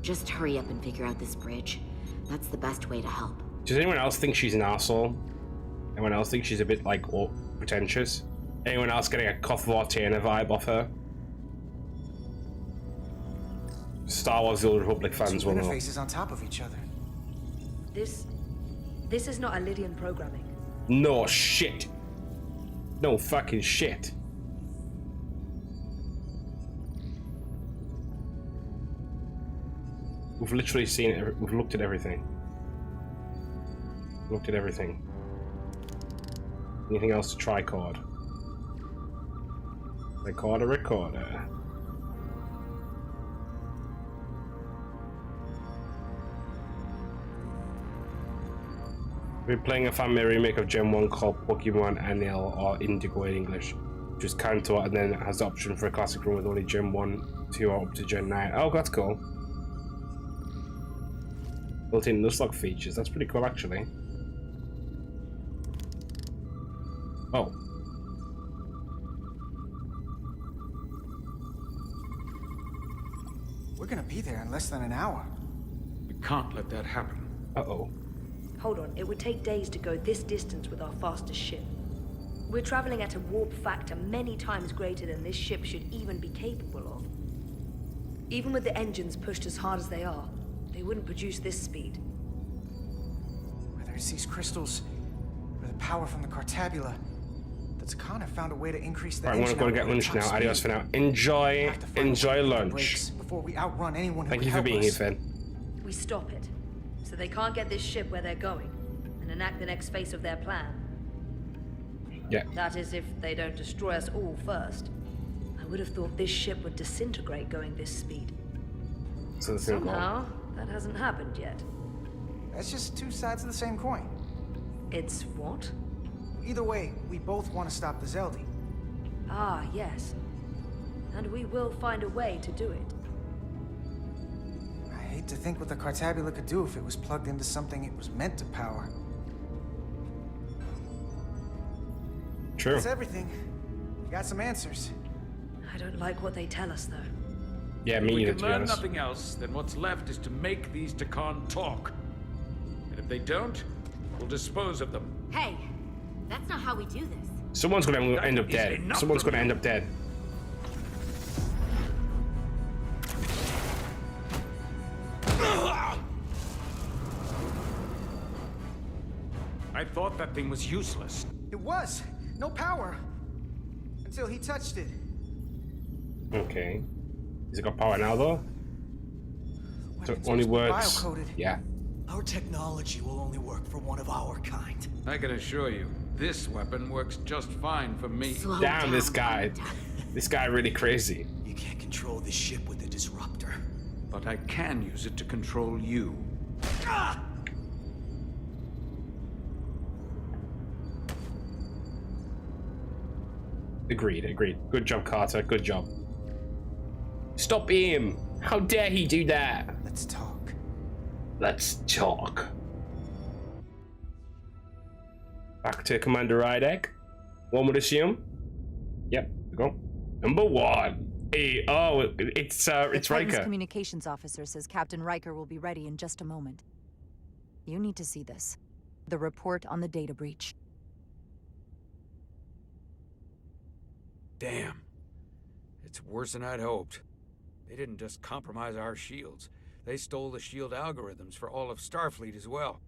Just hurry up and figure out this bridge. That's the best way to help. Does anyone else think she's an asshole? Anyone else think she's a bit, like, pretentious? Anyone else getting a Koth Vortaina vibe off her? Star Wars The Old Republic fans will know. Interfaces on top of each other. This is not Lydian programming. No shit. No fucking shit. We've literally seen it. We've looked at everything. Looked at everything. Anything else to tricord? Recorder. We're playing a family remake of Gen 1 called Pokemon Anil, or Indigo in English, which is Kanto, and then it has the option for a classic run with only Gen 1, 2, or up to Gen 9. Oh, that's cool. Built-in Nuzlocke features, that's pretty cool actually. Oh. We're gonna be there in less than an hour. We can't let that happen. Uh-oh. Hold on, it would take days to go this distance with our fastest ship. We're traveling at a warp factor many times greater than this ship should even be capable of. Even with the engines pushed as hard as they are, they wouldn't produce this speed. Whether it's these crystals or the power from the Cartabula, the Tkon have found a way to increase the Alright, I want to go and get lunch now. Adios for now. Enjoy lunch. Before we outrun anyone who Thank you for being here, Finn. We stop it, so they can't get this ship where they're going, and enact the next phase of their plan. Yeah. That is, if they don't destroy us all first. I would have thought this ship would disintegrate going this speed. So the thing Somehow, that hasn't happened yet. That's just two sides of the same coin. It's what? Either way, we both want to stop the Zeldi. Ah, yes. And we will find a way to do it. I hate to think what the Cartabula could do if it was plugged into something it was meant to power. True. That's everything. We got some answers. I don't like what they tell us, though. Yeah, me either, If to we be can learn honest. nothing else, then what's left is to make these Tkon talk. And if they don't, we'll dispose of them. Hey, that's not how we do this. Someone's gonna end up dead. Someone's gonna end up dead. I thought that thing was useless. It was. No power. Until he touched it. Okay. Has it got power now, though? So it only works. Yeah. Our technology will only work for one of our kind. I can assure you, this weapon works just fine for me. Damn, this guy. This guy really crazy. You can't control the ship with the disruptor. But I can use it to control you. Ah! Agreed, agreed. Good job, Carter. Good job. Stop him! How dare he do that? Let's talk. Let's talk. Back to Commander Rydek. One would assume. Yep, go. Number 1. Hey, oh, it's Titan's Riker. communications officer says Captain Riker will be ready in just a moment. You need to see this. The report on the data breach. Damn. It's worse than I'd hoped. They didn't just compromise our shields. They stole the shield algorithms for all of Starfleet as well.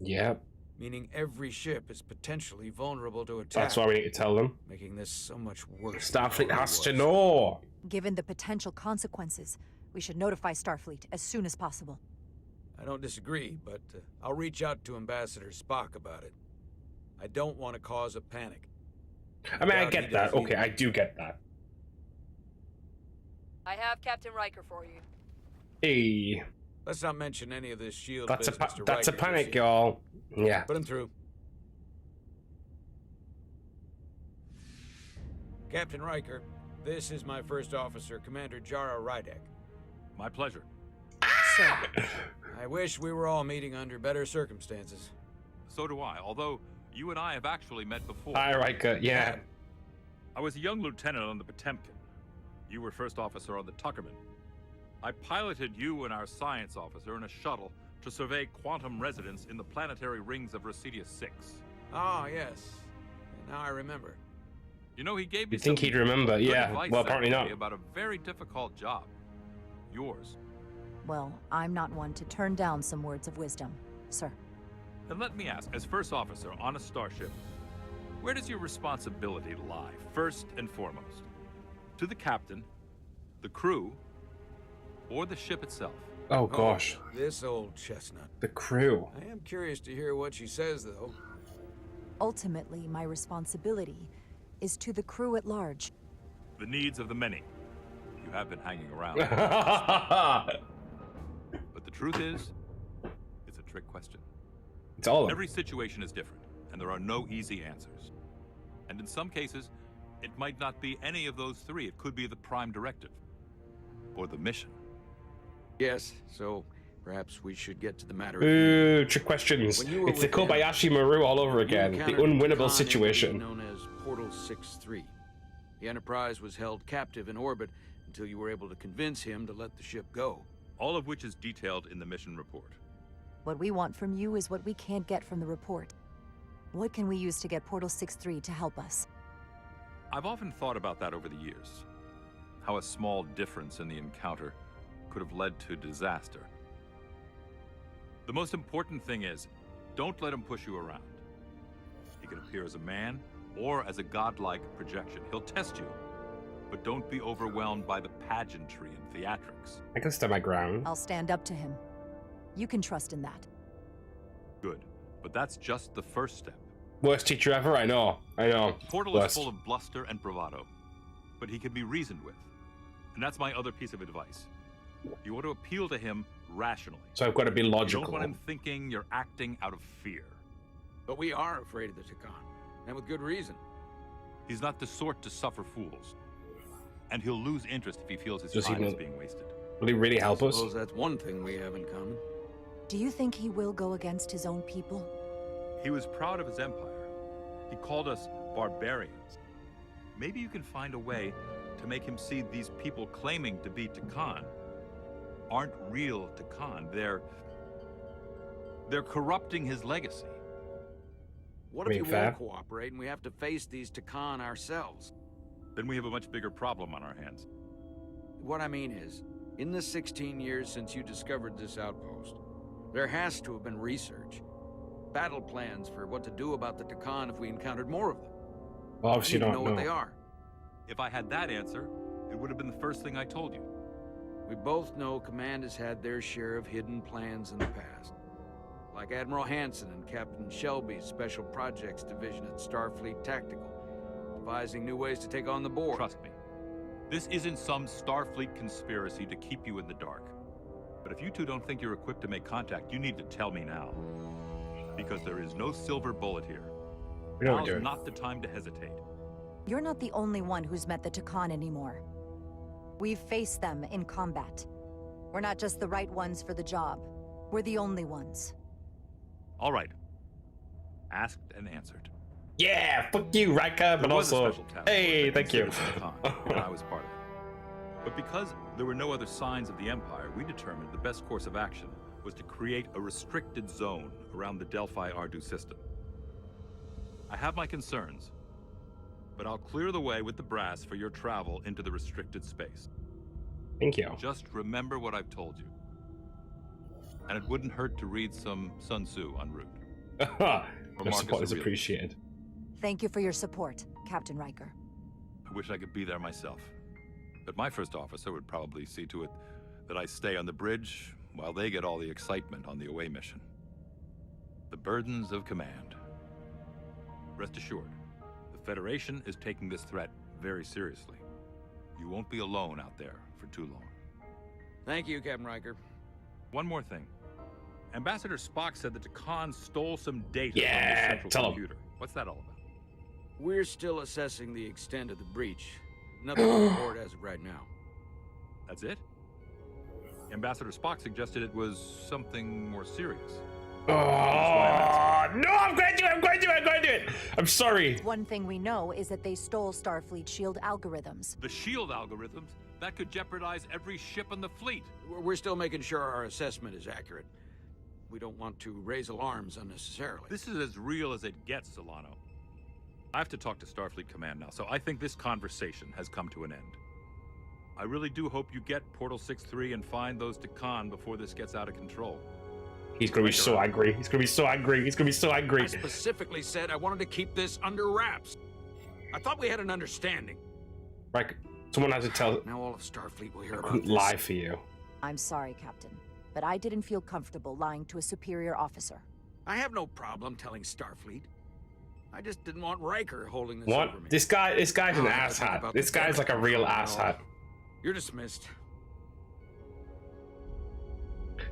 Yep. Meaning every ship is potentially vulnerable to attack. That's why we need to tell them. Making this so much worse. Starfleet has to know. Given the potential consequences, we should notify Starfleet as soon as possible. I don't disagree, but I'll reach out to Ambassador Spock about it. I don't want to cause a panic. I mean, I get that. Okay, I do get that. I have Captain Riker for you. Hey. Let's not mention any of this shield That's business to that's a Riker, panic, y'all. Yeah. Put him through. Captain Riker, this is my first officer, Commander Jara Rydek. My pleasure. So, I wish we were all meeting under better circumstances. So do I, although you and I have actually met before. Hi, Riker. Yeah. I was a young lieutenant on the Potemkin. You were first officer on the Tuckerman. I piloted you and our science officer in a shuttle to survey quantum resonance in the planetary rings of Residius 6. Ah, yes. Now I remember. You know, he gave me You'd think some he'd remember, good yeah. advice Well, that apparently day not. About a very difficult job. Yours. Well, I'm not one to turn down some words of wisdom, sir. And let me ask, as first officer on a starship, where does your responsibility lie, first and foremost? To the captain, the crew, or the ship itself? Oh, gosh. This old chestnut. The crew. I am curious to hear what she says, though. Ultimately, my responsibility is to the crew at large. The needs of the many. You have been hanging around. But the truth is, it's a trick question. It's all of them. Every situation is different, and there are no easy answers. And in some cases, it might not be any of those three. It could be the prime directive, or the mission. Yes, so perhaps we should get to the matter. Ooh, trick questions. When you were It's the with him, Kobayashi Maru all over again. The encountered unwinnable Tkon situation. entity known as Portal 6-3. The Enterprise was held captive in orbit until you were able to convince him to let the ship go. All of which is detailed in the mission report. What we want from you is what we can't get from the report. What can we use to get Portal 6-3 to help us? I've often thought about that over the years. How a small difference in the encounter could have led to disaster. The most important thing is, don't let him push you around. He can appear as a man or as a godlike projection. He'll test you, but don't be overwhelmed by the pageantry and theatrics. I can stand my ground. I'll stand up to him. You can trust in that. Good, but that's just the first step. Worst teacher ever? I know. I know. Portal Worst. is full of bluster and bravado, but he can be reasoned with. And that's my other piece of advice. You want to appeal to him rationally. So I've got to be You logical. don't want him thinking you're acting out of fear. But we are afraid of the Tkon, and with good reason. He's not the sort to suffer fools. And he'll lose interest if he feels his Does he time is know- being wasted. Will he really help us? Suppose that's one thing we have in common. Do you think he will go against his own people? He was proud of his empire. He called us barbarians. Maybe you can find a way to make him see these people claiming to be Tkon aren't real Tkon. They're corrupting his legacy. What I if mean, you fair. won't cooperate and we have to face these Tkon ourselves? Then we have a much bigger problem on our hands. What I mean is, in the 16 years since you discovered this outpost, there has to have been research. Battle plans for what to do about the Tkon if we encountered more of them. Well, obviously You you need to don't know know. what they are. If I had that answer, it would have been the first thing I told you. We both know Command has had their share of hidden plans in the past. Like Admiral Hansen and Captain Shelby's Special Projects Division at Starfleet Tactical, devising new ways to take on the board. Trust me. This isn't some Starfleet conspiracy to keep you in the dark. But if you two don't think you're equipped to make contact, you need to tell me now. Because there is no silver bullet here. We know what we're Now's doing. not the time to hesitate. You're not the only one who's met the Tkon anymore. We've faced them in combat. We're not just the right ones for the job. We're the only ones. All right. Asked and answered. Yeah, fuck you, Riker, but There was a also, special task hey, force that thank you. considered the Tkon, and I was part of it. But because there were no other signs of the Empire, we determined the best course of action was to create a restricted zone around the Delphi Ardu system. I have my concerns, but I'll clear the way with the brass for your travel into the restricted space. Thank you. Just remember what I've told you. And it wouldn't hurt to read some Sun Tzu en route. Or Your Marcus support is Aurelius. appreciated. Thank you for your support, Captain Riker. I wish I could be there myself. But my first officer would probably see to it that I stay on the bridge while they get all the excitement on the away mission. The burdens of command. Rest assured, the Federation is taking this threat very seriously. You won't be alone out there for too long. Thank you, Captain Riker. One more thing. Ambassador Spock said that Tkon stole some data Yeah, from the central tell him. computer. What's that all about? We're still assessing the extent of the breach. Nothing to report as of right now. That's it? Ambassador Spock suggested it was something more serious. Oh, no, I'm going to do it. I'm sorry. One thing we know is that they stole Starfleet shield algorithms. The shield algorithms? That could jeopardize every ship in the fleet. We're still making sure our assessment is accurate. We don't want to raise alarms unnecessarily. This is as real as it gets, Solano. I have to talk to Starfleet Command now, so I think this conversation has come to an end. I really do hope you get Portal 6-3 and find those Tkon before this gets out of control. He's going to be so angry. He's going to be so angry. He's going to be so angry. I specifically said I wanted to keep this under wraps. I thought we had an understanding. Like, someone has to tell. Now all of Starfleet will hear I about couldn't this. lie for you. I'm sorry, Captain, but I didn't feel comfortable lying to a superior officer. I have no problem telling Starfleet. I just didn't want Riker holding this What? over me. This guy's an I have to think asshat. about This the guy's like a real asshat. You're dismissed.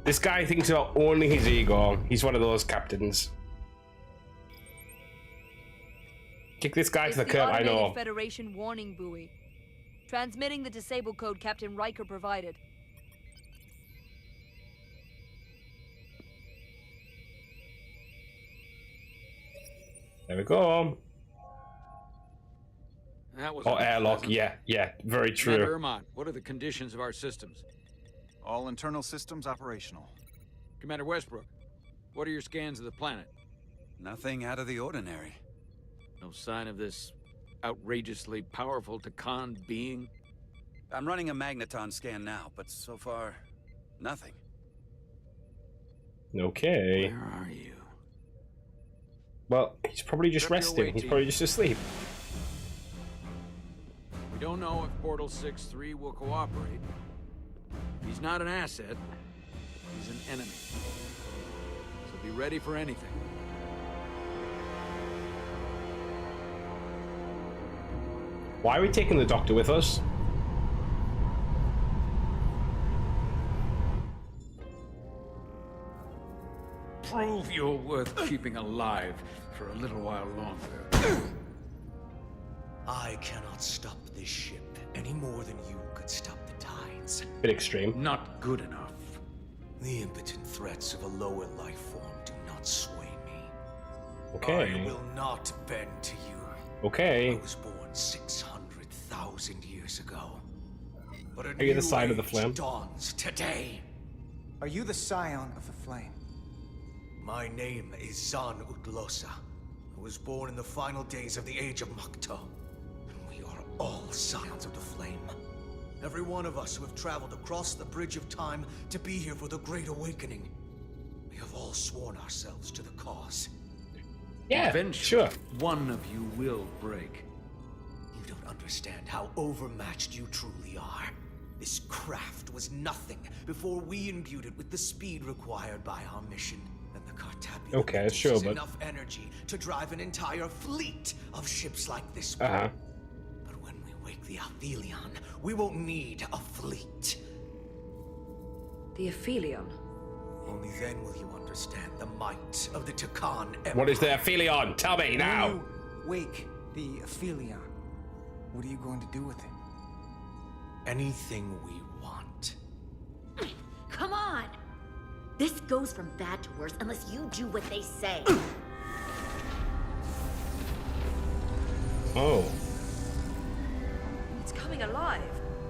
This guy thinks about only his ego. He's one of those captains. Kick this guy to the curb, I know. Automated Federation warning buoy. Transmitting the disable code Captain Riker provided. There we go. That was Oh, airlock. unpleasant. Yeah, very Commander true. Irmont, what are the conditions of our systems? All internal systems operational. Commander Westbrook, what are your scans of the planet? Nothing out of the ordinary. No sign of this outrageously powerful Tkon being? I'm running a magneton scan now, but so far, nothing. Okay. Where are you? Well, he's probably just Prep your resting. way, He's team. probably just asleep. We don't know if Portal 6-3 will cooperate. He's not an asset. He's an enemy. So be ready for anything. Why are we taking the doctor with us? Prove you're worth keeping alive for a little while longer. I cannot stop this ship any more than you could stop the tides. Bit extreme. Not good enough. The impotent threats of a lower life form do not sway me. Okay. I will not bend to you. Okay. I was born 600,000 years ago. But a Are you the new side of the age flame? dawns today. Are you the scion of the flame? My name is Zan Utlosa. I was born in the final days of the Age of Makta, and we are all scions of the Flame. Every one of us who have traveled across the Bridge of Time to be here for the Great Awakening. We have all sworn ourselves to the cause. Yeah, Eventually, one of you will break. You don't understand how overmatched you truly are. This craft was nothing before we imbued it with the speed required by our mission. And the Cartabulum okay, sure, produces but enough energy to drive an entire fleet of ships like this one. But when we wake the Aphelion, we won't need a fleet. The Aphelion? Only then will you understand the might of the Tkon Empire. what is the Aphelion? Tell me now. When you wake the Aphelion, what are you going to do with it? Anything we want. Come on! This goes from bad to worse unless you do what they say. Oh. It's coming alive.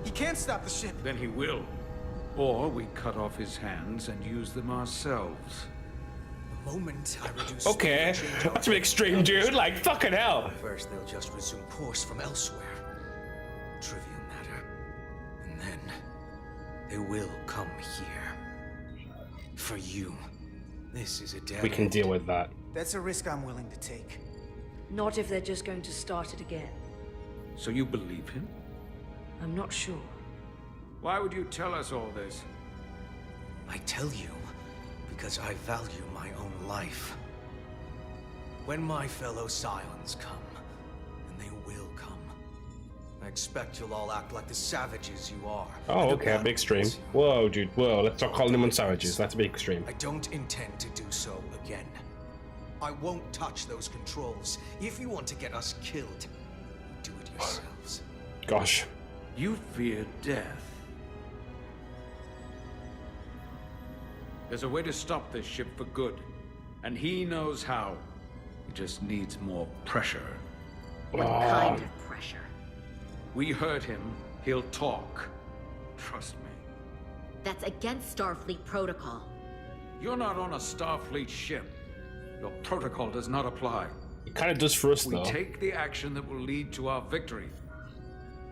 He can't stop the ship. Then he will. Or we cut off his hands and use them ourselves. The moment I reduce Okay, that's an extreme, dude. Like, fucking hell. First, they'll just resume course from elsewhere. Trivial matter. And then they will come here. For you, this is a dead We can deal with that. That's a risk I'm willing to take. Not if they're just going to start it again. So you believe him? I'm not sure. Why would you tell us all this? I tell you because I value my own life. When my fellow Scions come, and they will come, I expect you'll all act like the savages you are. Oh, okay, a big extreme. Whoa, dude, whoa, let's stop calling them on savages. That's a big extreme. I don't intend to do so again. I won't touch those controls. If you want to get us killed, do it yourselves. Gosh. You fear death. There's a way to stop this ship for good, and he knows how. He just needs more pressure. What kind of pressure? We heard him. He'll talk. Trust me. That's against Starfleet protocol. You're not on a Starfleet ship. Your protocol does not apply. It kind of does for us, We though. take the action that will lead to our victory.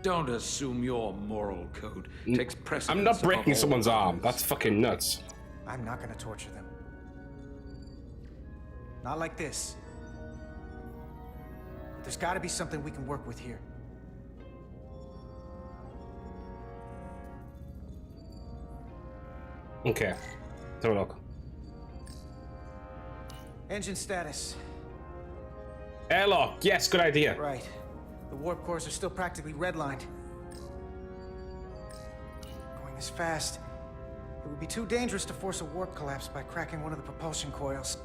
Don't assume your moral code takes precedence. I'm not breaking above all someone's arm. others. That's fucking nuts. I'm not gonna torture them. Not like this. But there's gotta be something we can work with here. Okay. Let's have a look. Engine status. Airlock. Yes, good idea. Right. The warp cores are still practically redlined. Going this fast, it would be too dangerous to force a warp collapse by cracking one of the propulsion coils.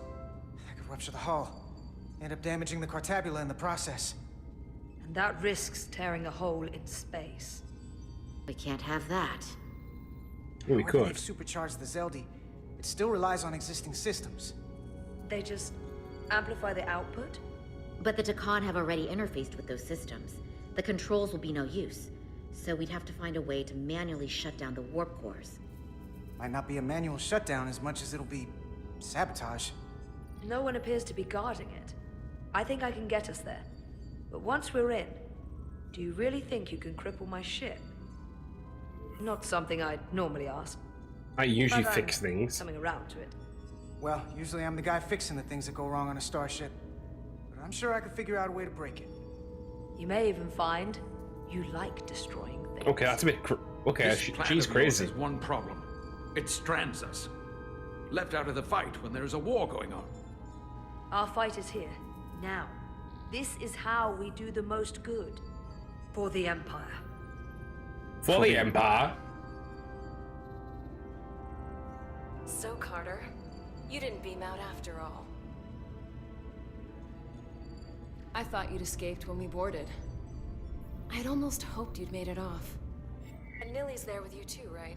That could rupture the hull, end up damaging the Cartabula in the process. And that risks tearing a hole in space. We can't have that. Yeah, we However could. they've supercharged the Zeldi, it still relies on existing systems. They just amplify the output? But the Tkon have already interfaced with those systems. The controls will be no use. So we'd have to find a way to manually shut down the warp cores. Might not be a manual shutdown as much as it'll be sabotage. No one appears to be guarding it. I think I can get us there. But once we're in, do you really think you can cripple my ship? Not something I'd normally ask. I usually But fix I'm things. coming around to it. Well, usually I'm the guy fixing the things that go wrong on a starship. But I'm sure I could figure out a way to break it. You may even find you like destroying things. Okay, that's a bit. Okay, This plan she's of yours crazy. has one problem. It strands us. Left out of the fight when there is a war going on. Our fight is here, now. This is how we do the most good. For the Empire. For the Empire. So, Carter, you didn't beam out after all. I thought you'd escaped when we boarded. I'd almost hoped you'd made it off. And Nilly's there with you too, right?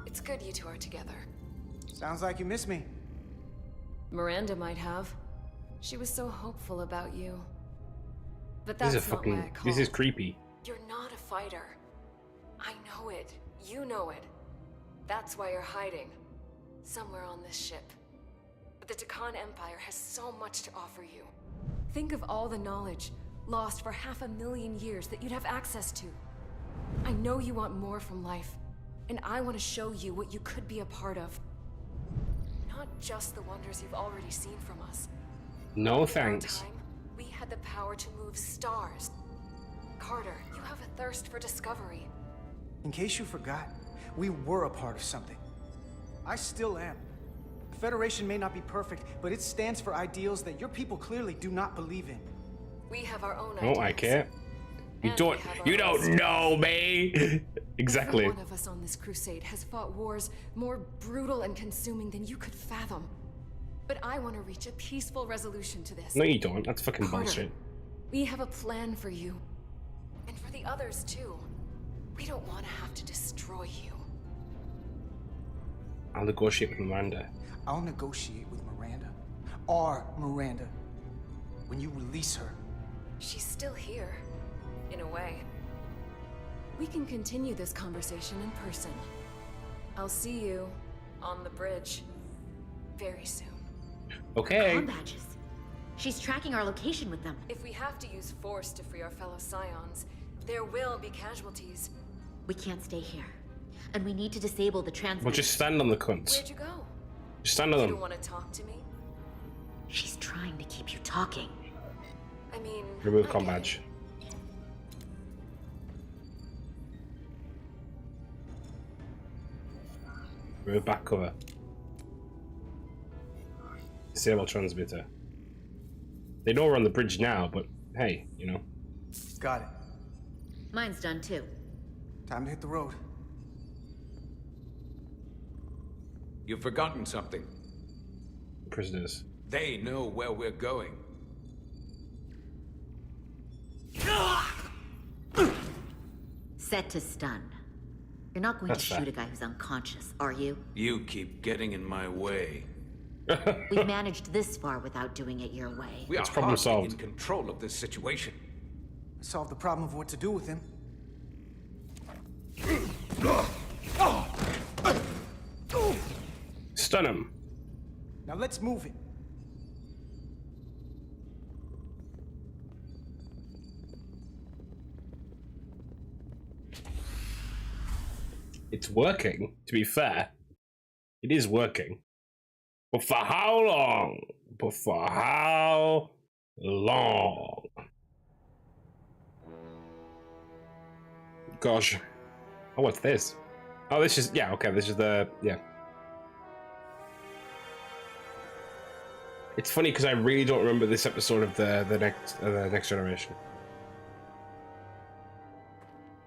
It's good you two are together. Sounds like you miss me. Miranda might have. She was so hopeful about you. But This that's is not why I fucking. called. This is creepy. You're not a fighter. I know it. You know it. That's why you're hiding. Somewhere on this ship. But the Tkon Empire has so much to offer you. Think of all the knowledge lost for 500,000 years that you'd have access to. I know you want more from life, and I want to show you what you could be a part of. Not just the wonders you've already seen from us. No In our thanks. time, we had the power to move stars. Carter, you have a thirst for discovery. In case you forgot, we were a part of something. I still am. The Federation may not be perfect, but it stands for ideals that your people clearly do not believe in. We have our own Oh, I can't. You don't know me. Exactly. Every one of us on this crusade has fought wars more brutal and consuming than you could fathom. But I want to reach a peaceful resolution to this. No, you don't. That's fucking Carter, bullshit. we have a plan for you. And for the others, too. We don't want to have to destroy you. I'll negotiate with Miranda. I'll negotiate with Miranda. Our Miranda. When you release her. She's still here, in a way. We can continue this conversation in person. I'll see you on the bridge very soon. Okay. Tkon badges. She's tracking our location with them. If we have to use force to free our fellow Scions, there will be casualties. We can't stay here. And we need to disable the transmitter. Well, just stand on the cunts. Where'd you go? Just stand on You them. don't want to talk to me? She's trying to keep you talking. I mean... Remove com badge. Remove back cover. Disable transmitter. They know we're on the bridge now, but hey, you know. Got it. Mine's done too. Time to hit the road. You've forgotten something. Prisoners. They know where we're going. Set to stun. You're not going to shoot a guy who's unconscious, are you? You keep getting in my way. We've managed this far without doing it your way. We are hardly in control of this situation. Solve the problem of what to do with him. Stun him. Now let's move it. It's working, to be fair. It is working. But for how long? But for how long? Gosh. Oh, what's this? Oh, this is, yeah, okay, this is the, yeah. It's funny because I really don't remember this episode of the next generation.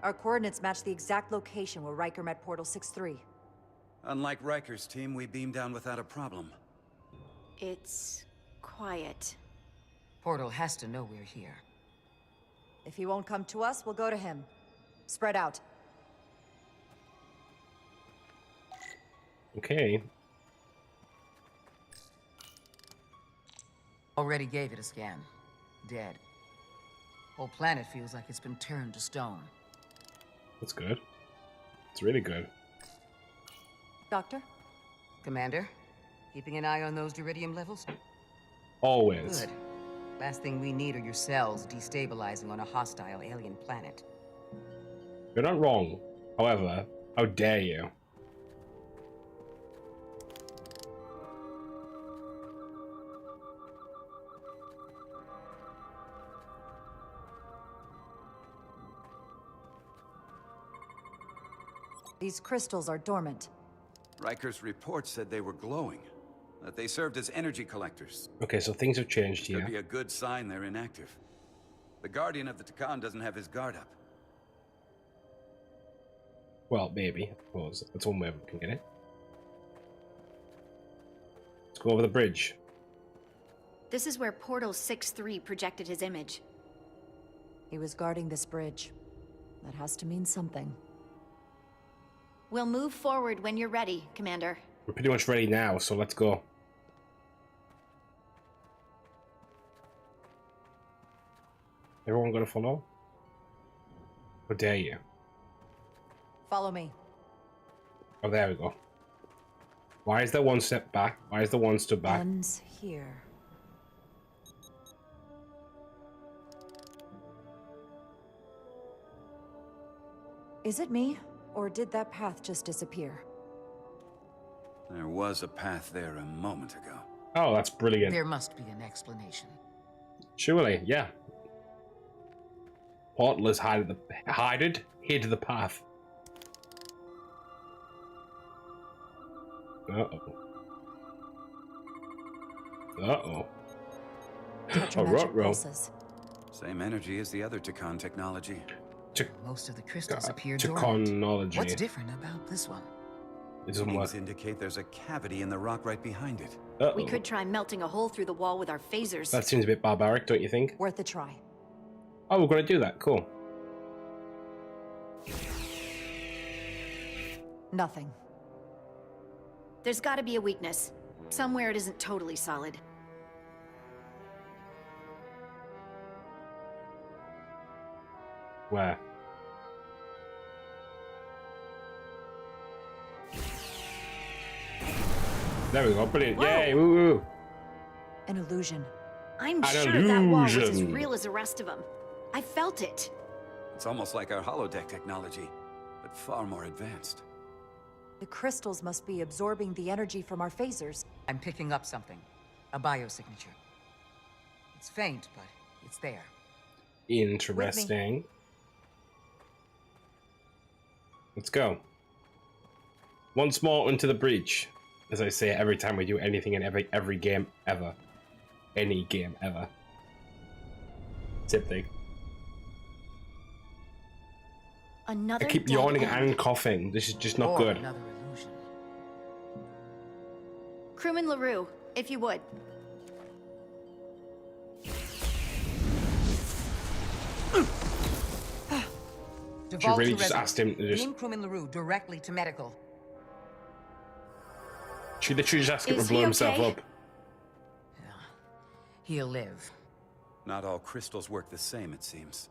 Our coordinates match the exact location where Riker met Portal 6-3. Unlike Riker's team, we beamed down without a problem. It's quiet. Portal has to know we're here. If he won't come to us, we'll go to him. Spread out. Okay. Already gave it a scan. Dead. Whole planet feels like it's been turned to stone. That's good. It's really good. Doctor? Commander? Keeping an eye on those Duridium levels? Always. Good. Last thing we need are your cells destabilizing on a hostile alien planet. You're not wrong. However, how dare you? These crystals are dormant. Riker's report said they were glowing, that they served as energy collectors. Okay, so things have changed here. Could be a good sign they're inactive. The Guardian of the Tkon doesn't have his guard up. Well, maybe. I suppose. That's one way we can get it. Let's go over the bridge. This is where Portal 6-3 projected his image. He was guarding this bridge. That has to mean something. We'll move forward when you're ready, Commander. We're pretty much ready now, so let's go. Everyone gonna follow? How dare you? Follow me. Oh, there we go. Why is there one step back? Why is there one step back? Ends here. Is it me, or did that path just disappear? There was a path there a moment ago. Oh, that's brilliant. There must be an explanation. Surely, yeah. Portal has hid the path. Uh-oh. Uh-oh. Tetrametric pulses. Same energy as the other Tkon technology. Most of the crystals appear dormant. What's different about this one? It doesn't work. Indicate there's a cavity in the rock right behind it. Uh-oh. We could try melting a hole through the wall with our phasers. That seems a bit barbaric, don't you think? Worth a try. Oh, we're going to do that. Cool. Nothing. There's got to be a weakness. Somewhere it isn't totally solid. Where? There we go. Brilliant. Whoa. Yay. Woo woo. An illusion. I'm sure that wall was as real as the rest of them. I felt it. It's almost like our holodeck technology, but far more advanced. The crystals must be absorbing the energy from our phasers. I'm picking up something. A biosignature. It's faint, but it's there. Interesting. Let's go. Once more into the breach. As I say every time we do anything in every game ever. Any game ever. Same thing. Another I keep dead yawning end. and coughing. This is just not good. Another illusion. Crewman LaRue, if you would. She really just asked him to just... Beam crewman LaRue directly to medical. She literally just asked him Is to blow he himself okay? up. He'll live. Not all crystals work the same, it seems.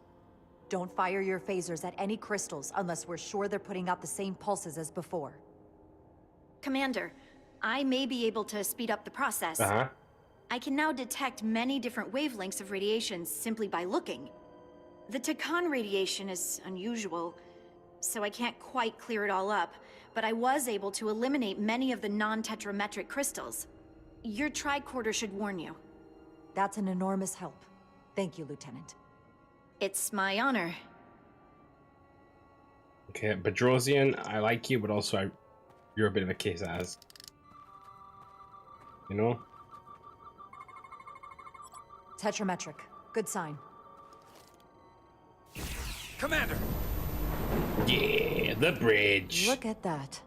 Don't fire your phasers at any crystals unless we're sure they're putting out the same pulses as before. Commander, I may be able to speed up the process. Uh-huh. I can now detect many different wavelengths of radiation simply by looking. The Tkon radiation is unusual, so I can't quite clear it all up, but I was able to eliminate many of the non-tetrametric crystals. Your tricorder should warn you. That's an enormous help. Thank you, Lieutenant. It's my honor. Okay, Bedrosian, I like you, but also you're a bit of a kiss ass. You know? Tetrametric. Good sign. Commander! Yeah, the bridge. Look at that.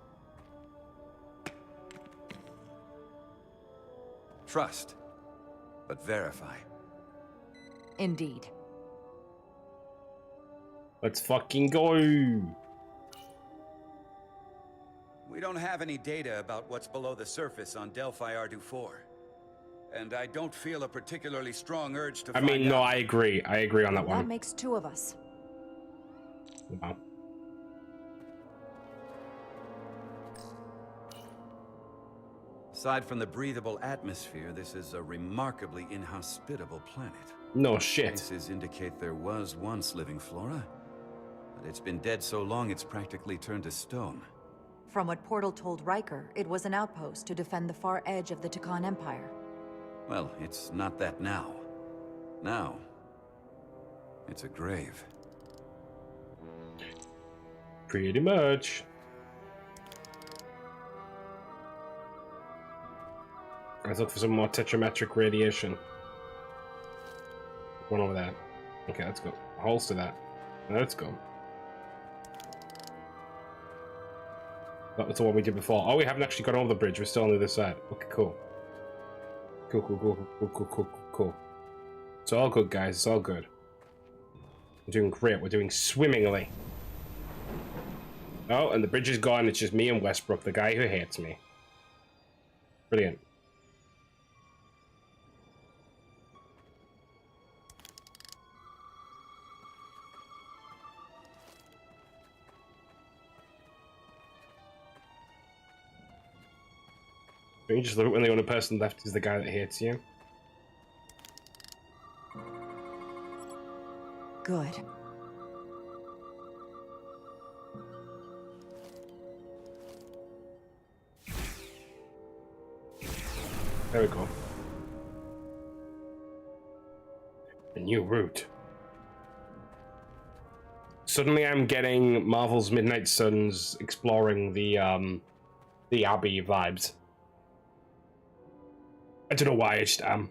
Trust, but verify. Indeed. Let's fucking go. We don't have any data about what's below the surface on Delphi R2-4. And I don't feel a particularly strong urge to I mean, no, out. I agree. I agree on that That one. makes two of us. Wow. Aside from the breathable atmosphere, this is a remarkably inhospitable planet. No shit. Traces indicate there was once living flora, but it's been dead so long it's practically turned to stone. From what Portal told Riker, it was an outpost to defend the far edge of the Tkon Empire. Well, it's not that now. Now, it's a grave. Pretty much. Let's look for some more tetrametric radiation. One over there. Okay, let's go. Holster that. Let's go. That was the one we did before. Oh, we haven't actually got over the bridge. We're still on the other side. Okay, cool. Cool. It's all good, guys. It's all good. We're doing great. We're doing swimmingly. Oh, and the bridge is gone. It's just me and Westbrook, the guy who hates me. Brilliant. Don't you just love it when the only person left is the guy that hates you? Good. There we go. A new route. Suddenly I'm getting Marvel's Midnight Suns exploring the Abbey vibes. I don't know why, I just am.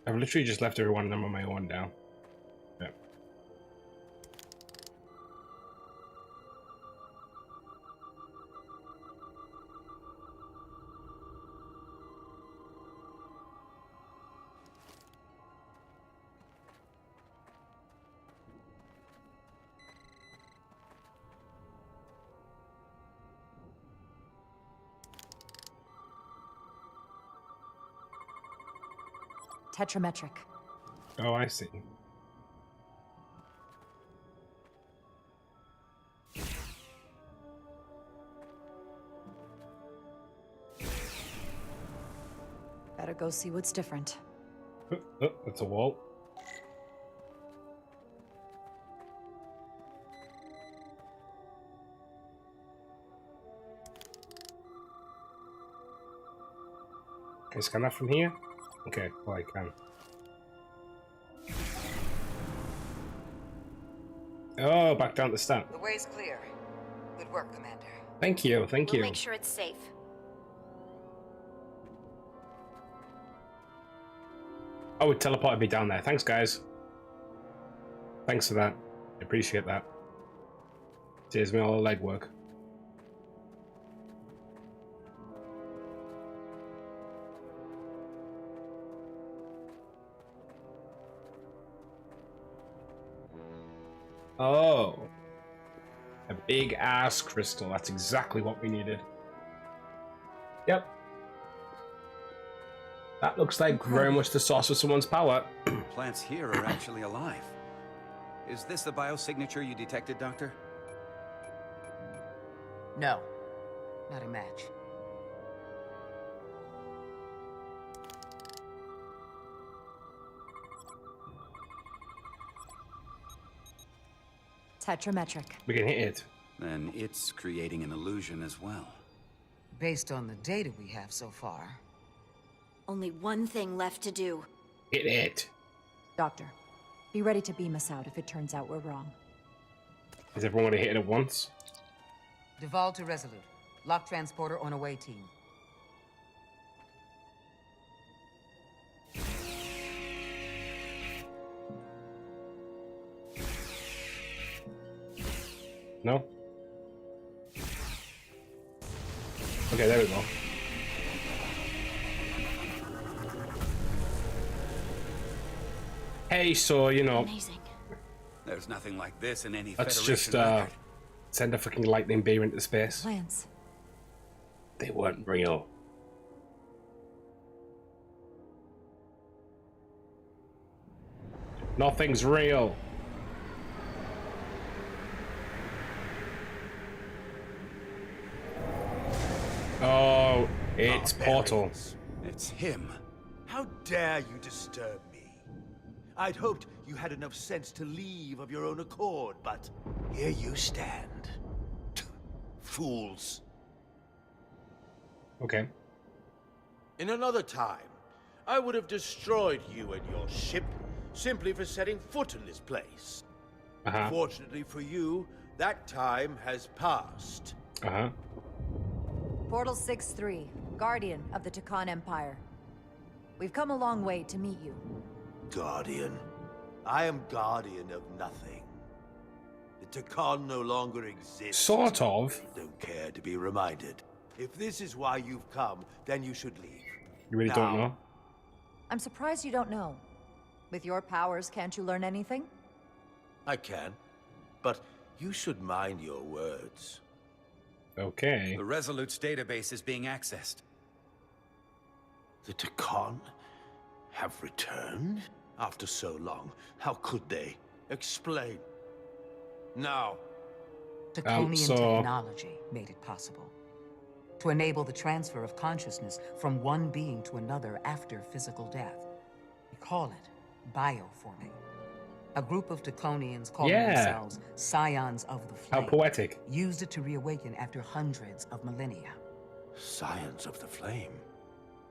I've literally just left everyone of them on my own now. Yeah. Tetrametric. Oh, I see. Better go see what's different. Oh, that's a wall. Can I scan that from here? Okay, well I can. Oh, back down the step. The way's clear. Good work, Commander. Thank you, thank you. We'll make sure it's safe. Oh, it teleported me down there. Thanks, guys. Thanks for that. I appreciate that. Saves me all the legwork. Oh. A big ass crystal. That's exactly what we needed. Yep. That looks like very much the source of someone's power. Plants here are actually alive. Is this the biosignature you detected, Doctor? No, not a match. Tetrametric. We can hit it. Then it's creating an illusion as well. Based on the data we have so far. Only one thing left to do. Hit it. Doctor, be ready to beam us out if it turns out we're wrong. Does everyone want to hit it at once? Duval to Resolute. Lock transporter on away team. No? Okay, there we go. Hey, so, you know... Amazing. There's nothing like this in any Let's Federation just, record. send a fucking lightning beam into space. Plants. They weren't real. Nothing's real. Oh, it's Portal. It's him. How dare you disturb me? I'd hoped you had enough sense to leave of your own accord, but here you stand. Fools. Okay. In another time, I would have destroyed you and your ship simply for setting foot in this place. Fortunately for you, that time has passed. Portal 6-3, Guardian of the Tkon Empire. We've come a long way to meet you. Guardian? I am Guardian of nothing. The Tkon no longer exists. Sort of. Don't care to be reminded. If this is why you've come, then you should leave. You really don't know? I'm surprised you don't know. With your powers, can't you learn anything? I can, but you should mind your words. Okay. The Resolute's database is being accessed. The Tkon have returned? After so long, how could they? Explain. Now. Tkonian technology made it possible. To enable the transfer of consciousness from one being to another after physical death. We call it bioforming. A group of Tkonians calling Yeah. themselves Scions of the Flame. How poetic. Used it to reawaken after hundreds of millennia. Scions of the Flame?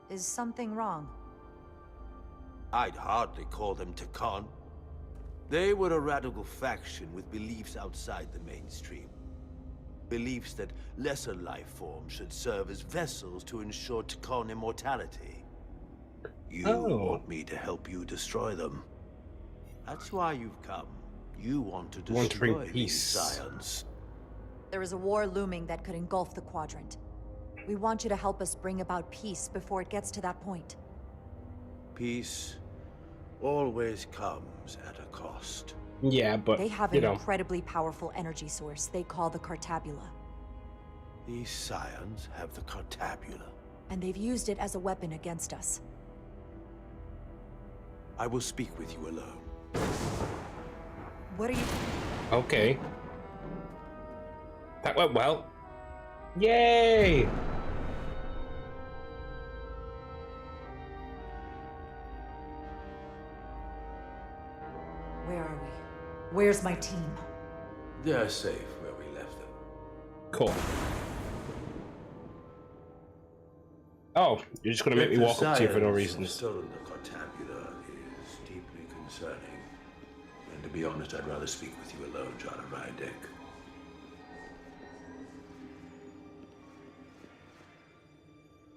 Is something wrong? I'd hardly call them Tkon. They were a radical faction with beliefs outside the mainstream. Beliefs that lesser life forms should serve as vessels to ensure Tkon immortality. You want me to help you destroy them. That's why you've come. You want to destroy these scions. There is a war looming that could engulf the Quadrant. We want you to help us bring about peace before it gets to that point. Peace always comes at a cost. Yeah, but they have an incredibly powerful energy source they call the Cartabula. These scions have the Cartabula. And they've used it as a weapon against us. I will speak with you alone. What are you... Okay. That went well. Yay! Where are we? Where's my team? They're safe where we left them. Cool. Oh, you're just gonna make me walk up to you for no reason. Stolen the Cartabula is deeply concerning. And to be honest, I'd rather speak with you alone, John Rydek.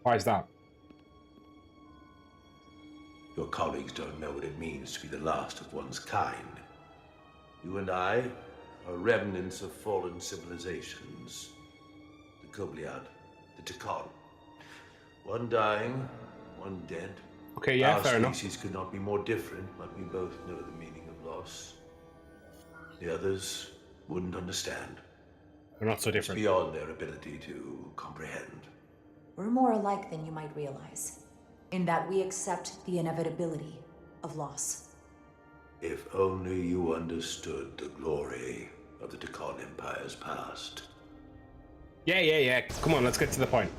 Why is that? Your colleagues don't know what it means to be the last of one's kind. You and I are remnants of fallen civilizations. The Kobliad, the Tkon. One dying, one dead. Okay, yeah, fair enough. Our species could not be more different, but we both know the meaning of loss. The others wouldn't understand. They're not so different. It's beyond their ability to comprehend. We're more alike than you might realize, in that we accept the inevitability of loss. If only you understood the glory of the Tkon Empire's past. Yeah. Come on, let's get to the point.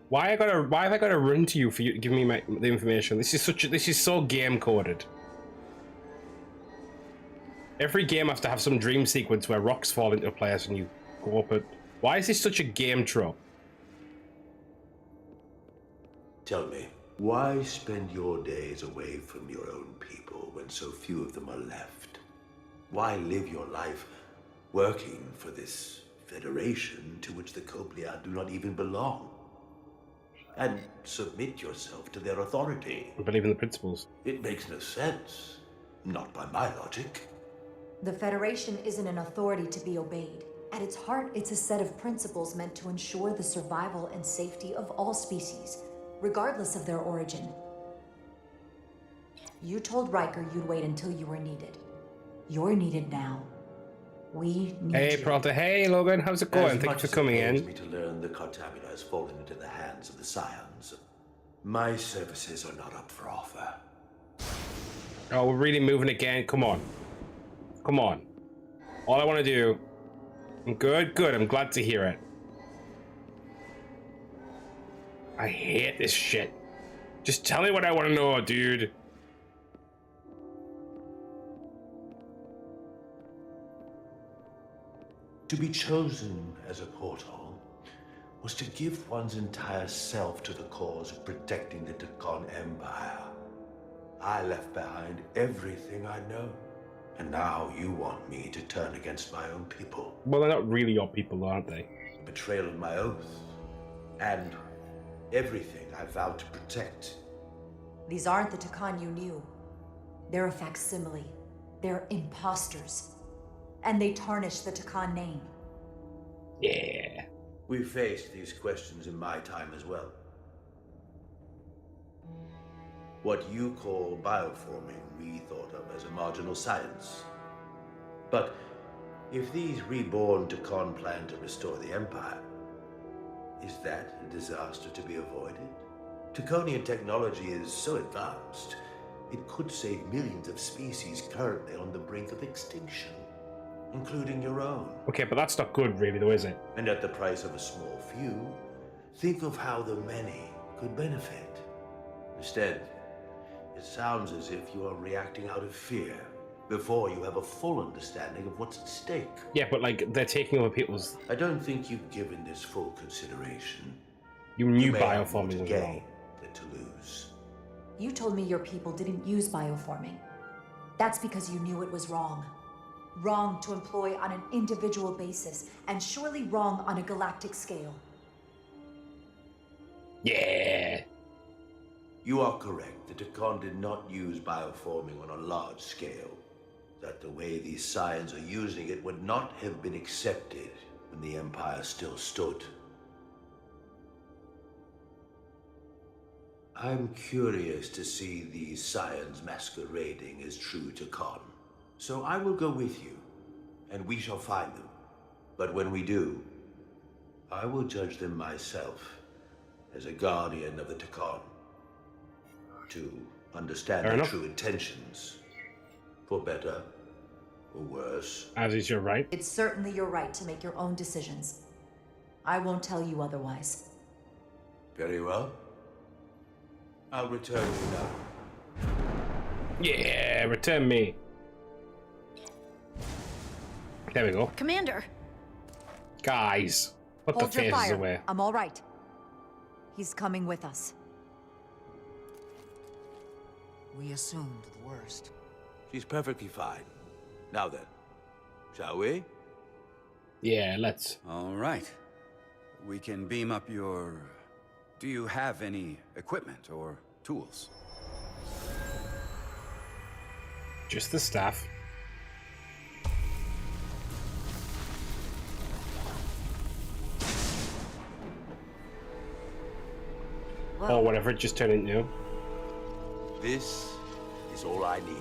Why have I gotta run to you for you to give me the information? This is so game coded. Every game has to have some dream sequence where rocks fall into place and you go up it. Why is this such a game trope? Tell me, why spend your days away from your own people when so few of them are left? Why live your life working for this federation to which the Kobliad do not even belong? And submit yourself to their authority. I believe in the principles. It makes no sense. Not by my logic. The Federation isn't an authority to be obeyed. At its heart, it's a set of principles meant to ensure the survival and safety of all species, regardless of their origin. You told Riker you'd wait until you were needed. You're needed now. We need Hey, you. Prota. Hey, Logan. How's it going? Thanks for coming in. Me to learn the Cartabula has fallen into the hands of the Scions. My services are not up for offer. Oh, we're really moving again. Come on. Come on. All I want to do... Good. I'm glad to hear it. I hate this shit. Just tell me what I want to know, dude. To be chosen as a portal was to give one's entire self to the cause of protecting the Tkon Empire. I left behind everything I know. And now you want me to turn against my own people. Well, they're not really your people, aren't they? Betrayal of my oath. And everything I vowed to protect. These aren't the Tkon you knew. They're a facsimile. They're imposters. And they tarnish the Tkon name. Yeah. We faced these questions in my time as well. What you call bioforming, we thought of as a marginal science. But if these reborn Tkon plan to restore the Empire, is that a disaster to be avoided? Tkonian technology is so advanced, it could save millions of species currently on the brink of extinction, including your own. Okay, but that's not good really though, is it? And at the price of a small few, think of how the many could benefit. Instead, It sounds as if you are reacting out of fear, before you have a full understanding of what's at stake. Yeah, but like, they're taking over people's... I don't think you've given this full consideration. You knew You may have more bioforming to was gain wrong. than to lose. You told me your people didn't use bioforming. That's because you knew it was wrong. Wrong to employ on an individual basis, and surely wrong on a galactic scale. Yeah. You are correct. The Tkon did not use bioforming on a large scale. That the way these scions are using it would not have been accepted when the Empire still stood. I'm curious to see these scions masquerading as true Tkon. So I will go with you, and we shall find them. But when we do, I will judge them myself as a guardian of the Tkon, to understand their true intentions, for better or worse. As is your right. It's certainly your right to make your own decisions. I won't tell you otherwise. Very well. I'll return you now. Yeah, return me. There we go. Commander! Guys, put the Hold your phases fire. away. I'm all right. He's coming with us. We assumed the worst. She's perfectly fine. Now then, shall we? Yeah, let's. All right. We can beam up your... Do you have any equipment or tools? Just the staff. Well, or whatever it just turned into. This is all I need.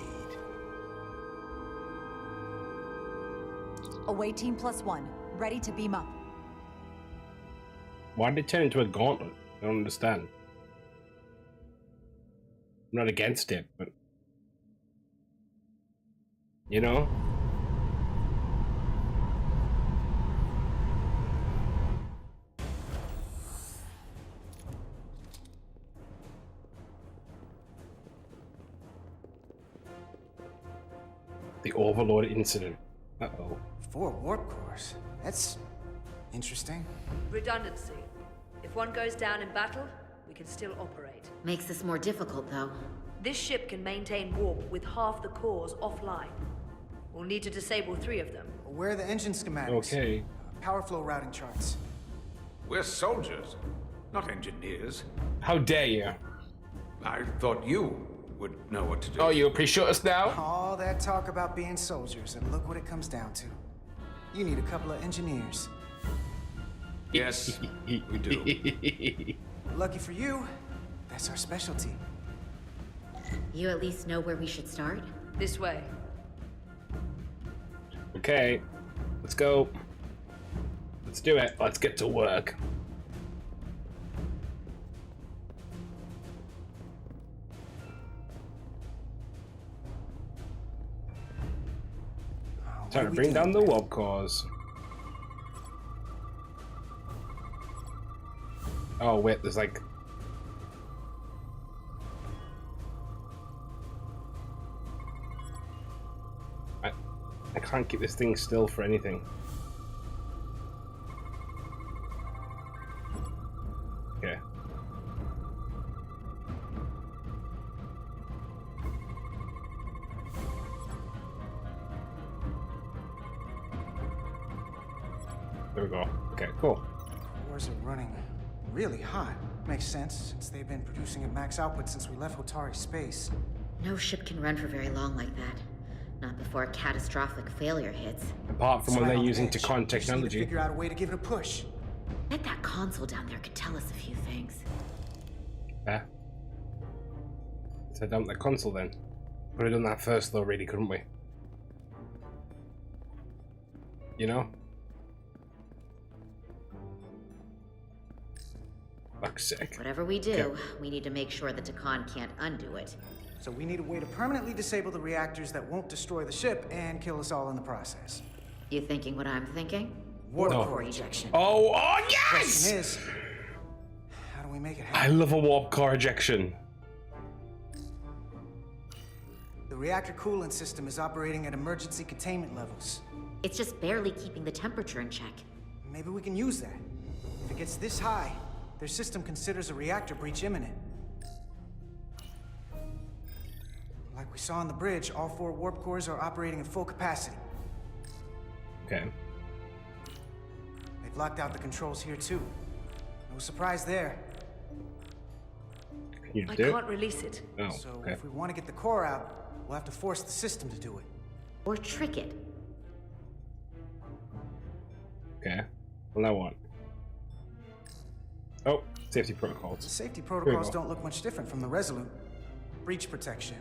away team +1, ready to beam up. Why did it turn into a gauntlet? I don't understand. I'm not against it, but... You know? The Overlord incident. Uh-oh. 4 warp cores? That's interesting. Redundancy. If one goes down in battle, we can still operate. Makes this more difficult, though. This ship can maintain warp with half the cores offline. We'll need to disable 3 of them. Where are the engine schematics? Okay. Power flow routing charts. We're soldiers, not engineers. How dare you? I thought you would know what to do. Oh, you appreciate us now? All that talk about being soldiers, and look what it comes down to. You need a couple of engineers. Yes, we do. Lucky for you, that's our specialty. You at least know where we should start? This way. Okay, let's go. Let's do it. Let's get to work. Time to bring down the warp cores. Oh wait, there's like... I can't keep this thing still for anything. Okay. There we go. Okay, cool. Cores are running really hot. Makes sense, since they've been producing at max output since we left Hotari space. No ship can run for very long like that. Not before a catastrophic failure hits. Apart from when they're using Tkon Just need to technology. figure out a way to give it a push. Bet that console down there could tell us a few things. Yeah. Let's head down the console then. Could have done that first though, really, couldn't we? You know? Fuck's sake. Whatever we do, Okay. we need to make sure the Tkon can't undo it. So we need a way to permanently disable the reactors that won't destroy the ship and kill us all in the process. You thinking what I'm thinking? Warp No. core ejection. Oh, Question yes! is, how do we make it I happen? love a warp core ejection. reactor coolant system is operating at emergency containment levels. It's just barely keeping the temperature in check. Maybe we can use that. If it gets this high, their system considers a reactor breach imminent. Like we saw on the bridge, all 4 warp cores are operating at full capacity. Okay. They've locked out the controls here too. No surprise there. You I do? can't release it. Oh, So okay. if we want to get the core out, we'll have to force the system to do it. Or trick it. Okay. Well, now what? Oh, safety protocols. The safety Here we protocols go. don't look much different from the Resolute. Breach protection.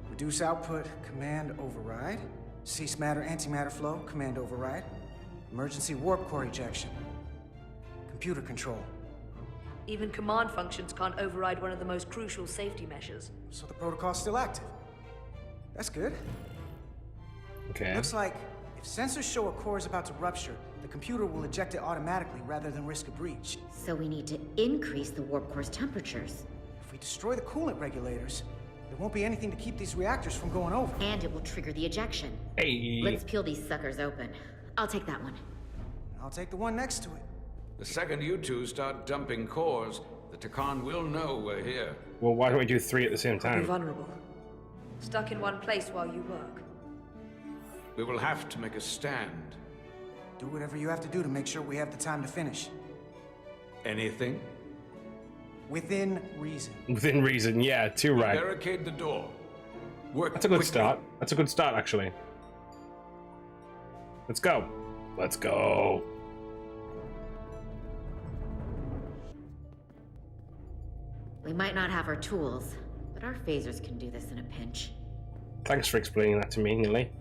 Reduce output, command override. Cease matter, antimatter flow, command override. Emergency warp core ejection. Computer control. Even command functions can't override one of the most crucial safety measures. So the protocol's still active. That's good. Okay. Looks like if sensors show a core is about to rupture, the computer will eject it automatically rather than risk a breach. So we need to increase the warp core's temperatures. If we destroy the coolant regulators, there won't be anything to keep these reactors from going over. And it will trigger the ejection. Hey. Let's peel these suckers open. I'll take that one. I'll take the one next to it. The second you two start dumping cores, the Tkon will know we're here. Well, why don't we do 3 at the same You're time? vulnerable. Stuck in one place while you work. We will have to make a stand. Do whatever you have to do to make sure we have the time to finish. Anything? Within reason. Within reason, yeah, too right. Barricade the door. Work That's a good quickly. start. That's a good start, actually. Let's go. Let's go. We might not have our tools, but our phasers can do this in a pinch. Thanks for explaining that to me, Neely.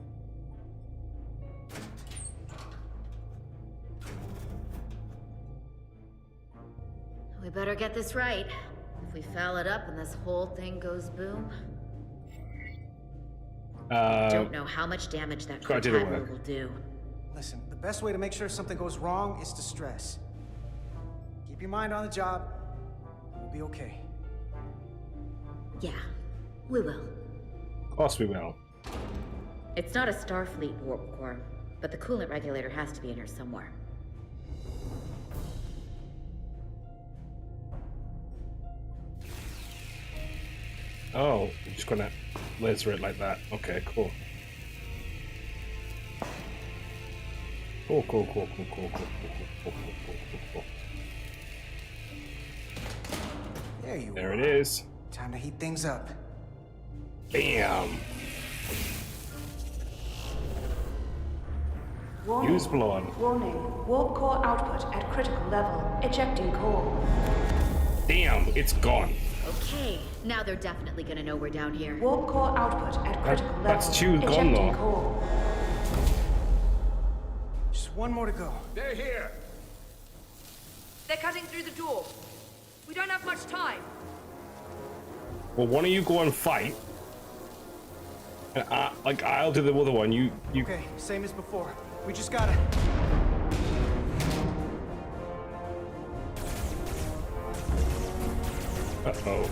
We better get this right. If we foul it up and this whole thing goes boom, don't know how much damage that gotta do the torpedo work. will do. Listen, the best way to make sure something goes wrong is to stress. Keep your mind on the job. We'll be okay. Yeah, we will. Of course we will. It's not a Starfleet warp core, but the coolant regulator has to be in here somewhere. Oh, I'm just gonna laser it like that. Okay, cool. Cool. There you There are. it is. Time to heat things up. Bam. Warning. Use blood. Warning. Warp core output at critical level. Ejecting core. Damn, it's gone. Okay, now they're definitely gonna know we're down here. Warp core output at critical level. That's 2 gone Ejecting though. core. Just one more to go. They're here. They're cutting through the door. We don't have much time. Well, one of you go and fight. And I'll do the other one. You. Okay, same as before. We just gotta... Uh-oh.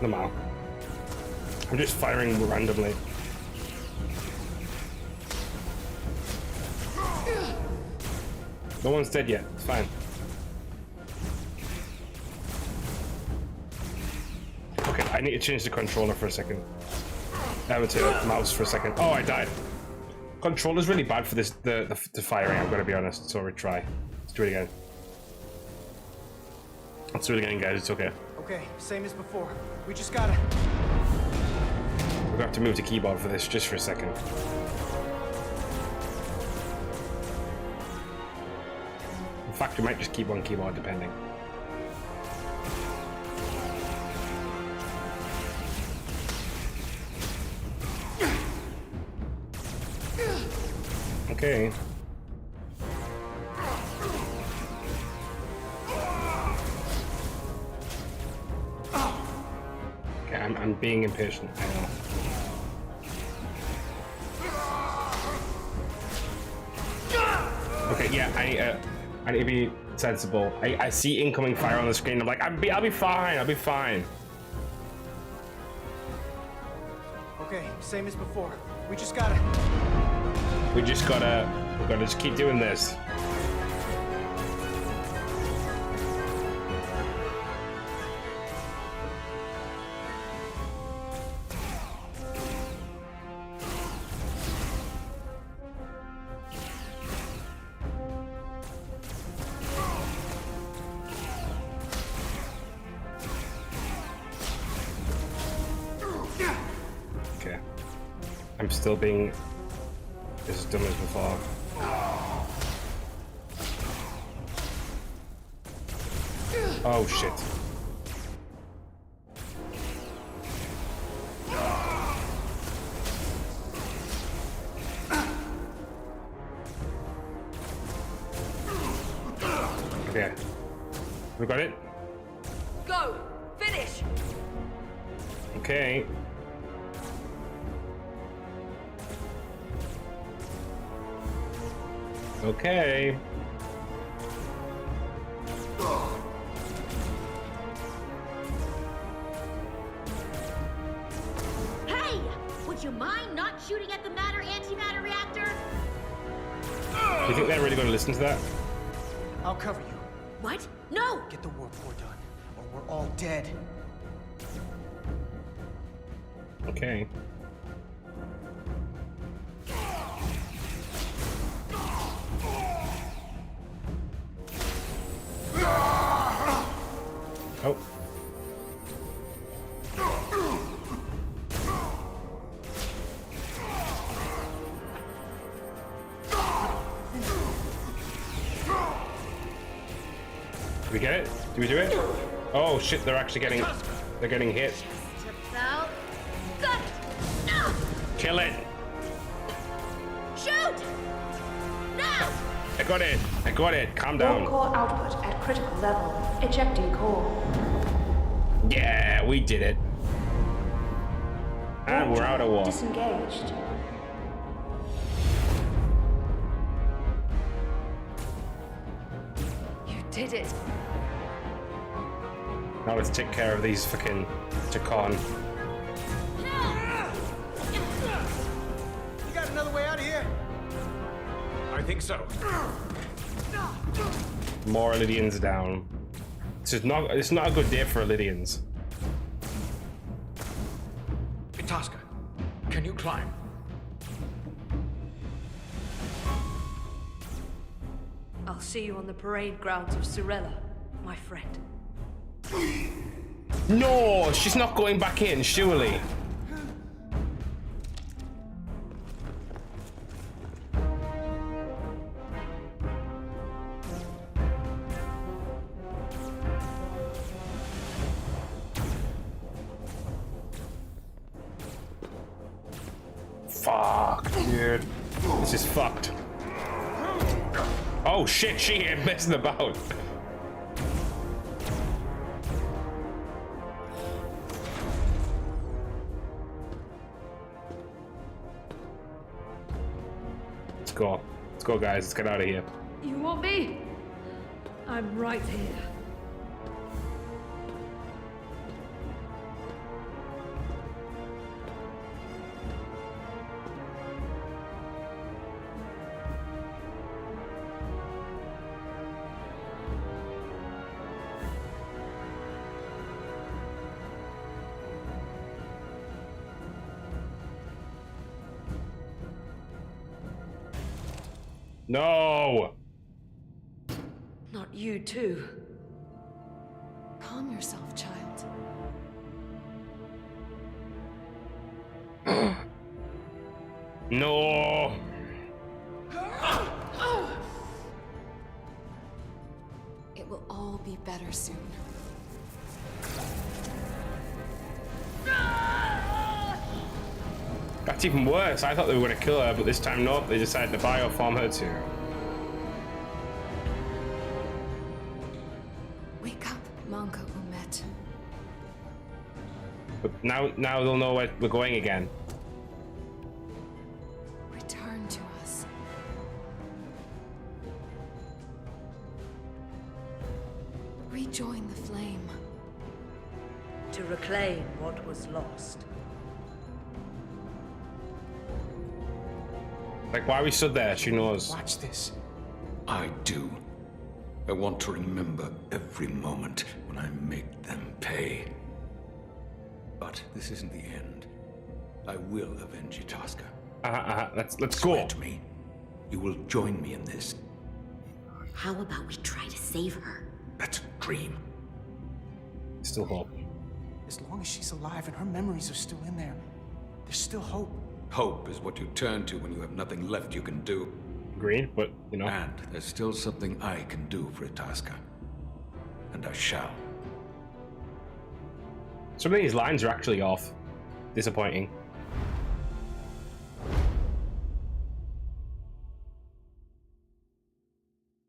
Them out. I'm just firing randomly. No one's dead yet. It's fine. Okay, I need to change the controller for a second. To mouse for a second. Oh, I died. Controller's really bad for this the firing. I'm gonna be honest. So retry. Let's do it again. Let's do it again, guys. It's okay. Okay, same as before. We just gotta... We're gonna have to move the keyboard for this just for a second. In fact, we might just keep one keyboard depending. Okay. I'm being impatient. I know. Okay, yeah, I need to be sensible. I see incoming fire on the screen. I'm like, I'll be fine. I'll be fine. Okay, same as before. We gotta just keep doing this. Okay. I'm still being as dumb as before. Oh shit. Okay. We got it? Go! Finish! Okay. Okay. Hey! Would you mind not shooting at the matter-antimatter reactor? Do you think they're really going to listen to that? I'll cover you. What? No! Get the warp core done, or we're all dead. Okay. Oh. Did we get it? Did we do it? Oh shit, they're actually getting hit. About got it! No! Kill it! Shoot! Now! I got it! I got it! Calm down. Warp core output at critical level. Ejecting core. Yeah, we did it. And we're out of war. Disengaged. You did it. Now let's take care of these fucking Tkon. You got another way out of here? I think so. More Lydians down. It's not a good day for Lydians. Itasca, can you climb? I'll see you on the parade grounds of Surella, my friend. No, she's not going back in, surely. Fuck, dude. This is fucked. Oh shit, she ain't messing about. Let's go. Let's go, guys. Let's get out of here. You want me? I'm right here. No! Not you, too. Calm yourself, child. No! It will all be better soon. That's even worse. I thought they were going to kill her, but this time not. They decided to bioform her too. Wake up, Manka Umet. But now they'll know where we're going again. Return to us. Rejoin the flame. To reclaim what was lost. Like, why we stood there? She knows. Watch this. I do. I want to remember every moment when I make them pay. But this isn't the end. I will avenge Itasca. Let's go. To me, you will join me in this. How about we try to save her? That's a dream. Still hope. As long as she's alive and her memories are still in there, there's still hope. Hope is what you turn to when you have nothing left you can do. Agreed, but, you know. And there's still something I can do for Itasca. And I shall. Some of these lines are actually off. Disappointing.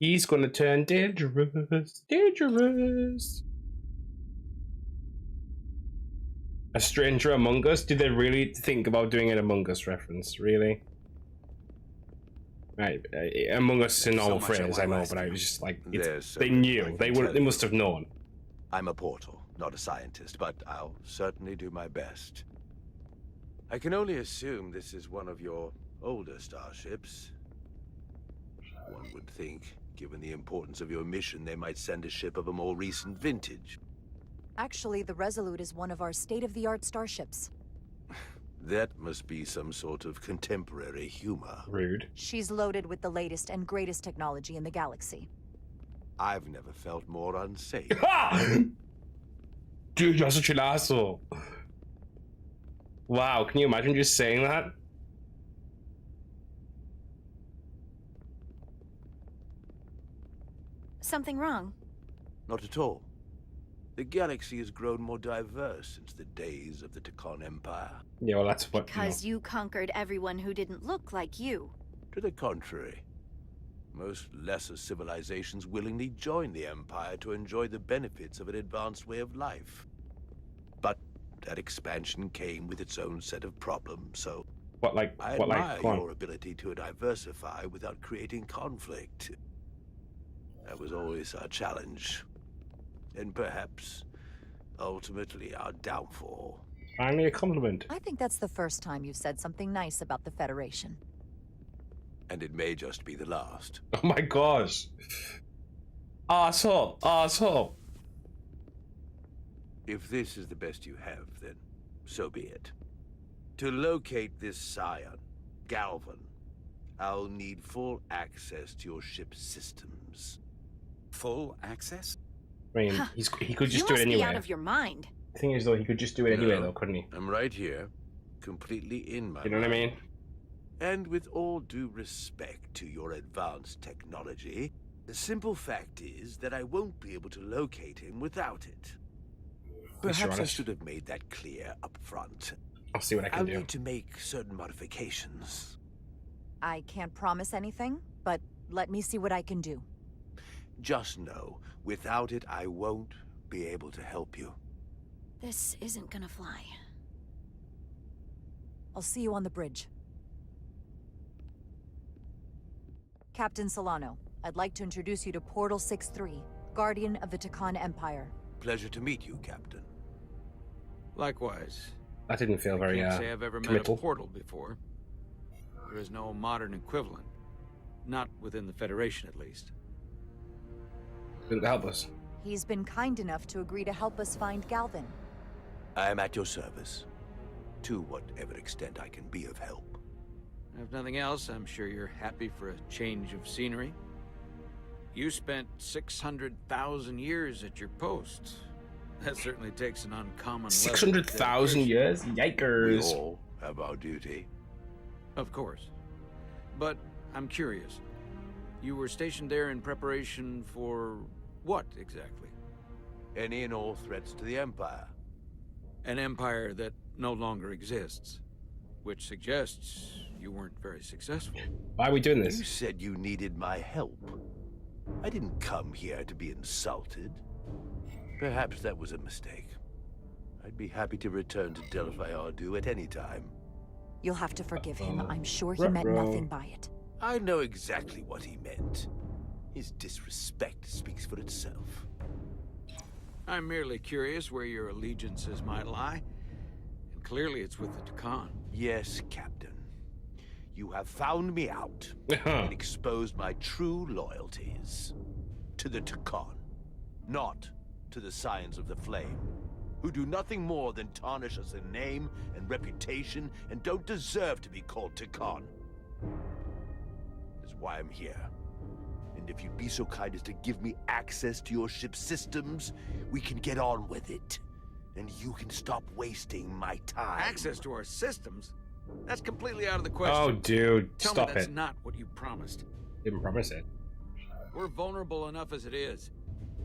He's gonna turn dangerous. Dangerous. A stranger among us? Did they really think about doing an Among Us reference? Really? Right, Among Us is a normal phrase, I know, but I was just like, they knew. They must have known. I'm a portal, not a scientist, but I'll certainly do my best. I can only assume this is one of your older starships. One would think, given the importance of your mission, they might send a ship of a more recent vintage. Actually, the Resolute is one of our state-of-the-art starships. That must be some sort of contemporary humor. Rude. She's loaded with the latest and greatest technology in the galaxy. I've never felt more unsafe. Dude, you're such an asshole. Wow, can you imagine just saying that? Something wrong? Not at all. The galaxy has grown more diverse since the days of the Tkon Empire. Yeah, well, that's what. Because you conquered everyone who didn't look like you. To the contrary. Most lesser civilizations willingly join the Empire to enjoy the benefits of an advanced way of life. But that expansion came with its own set of problems, so... I admire your ability to diversify without creating conflict. That was always our challenge. And perhaps, ultimately, our downfall. Finally, a compliment. I think that's the first time you've said something nice about the Federation. And it may just be the last. Oh my gosh. Asshole. Asshole. If this is the best you have, then so be it. To locate this scion, Galvan, I'll need full access to your ship's systems. Full access? I mean, he could just do it anyway. You must be out of your mind. The thing is, though, he could just do it anyway, though, couldn't he? I'm right here, completely in my You know what I mean? And with all due respect to your advanced technology, the simple fact is that I won't be able to locate him without it. Perhaps I should have made that clear up front. I'll see what I can I'll do. need to make certain modifications. I can't promise anything, but let me see what I can do. Just know, without it, I won't be able to help you. This isn't gonna fly. I'll see you on the bridge. Captain Solano, I'd like to introduce you to Portal 6-3, Guardian of the Tkon Empire. Pleasure to meet you, Captain. Likewise. That didn't feel very I can't say I've ever committal. met a portal before. There is no modern equivalent. Not within the Federation, at least. Didn't help us. He's been kind enough to agree to help us find Galvan. I am at your service. To whatever extent I can be of help. If nothing else, I'm sure you're happy for a change of scenery. You spent 600,000 years at your post. That certainly takes an uncommon 600,000 years? Yikers. We all have our duty. Of course. But I'm curious. You were stationed there in preparation for what, exactly? Any and all threats to the Empire. An empire that no longer exists. Which suggests you weren't very successful. Why are we doing this? You said you needed my help. I didn't come here to be insulted. Perhaps that was a mistake. I'd be happy to return to Delphi Ardu at any time. You'll have to forgive him. I'm sure he meant nothing by it. I know exactly what he meant. His disrespect speaks for itself. I'm merely curious where your allegiances might lie. And clearly it's with the Tkon. Yes, Captain. You have found me out and exposed my true loyalties. To the Tkon, not to the Scions of the Flame, who do nothing more than tarnish us in name and reputation and don't deserve to be called Tkon. That's why I'm here. And if you'd be so kind as to give me access to your ship's systems, we can get on with it. And you can stop wasting my time. Access to our systems? That's completely out of the question. Oh, dude, Tell stop me that's it. not what you promised. Didn't promise it. We're vulnerable enough as it is.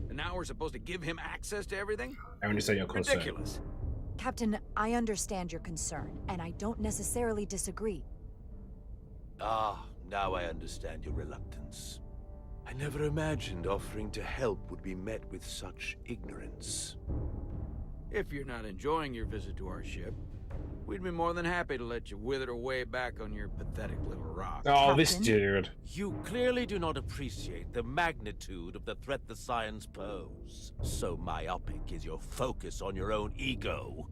And now we're supposed to give him access to everything? I understand your concern. Ridiculous. Captain, I understand your concern, and I don't necessarily disagree. Ah, now I understand your reluctance. I never imagined offering to help would be met with such ignorance. If you're not enjoying your visit to our ship, we'd be more than happy to let you wither away back on your pathetic little rock. Oh, this dude. You clearly do not appreciate the magnitude of the threat the Scions pose. So myopic is your focus on your own ego.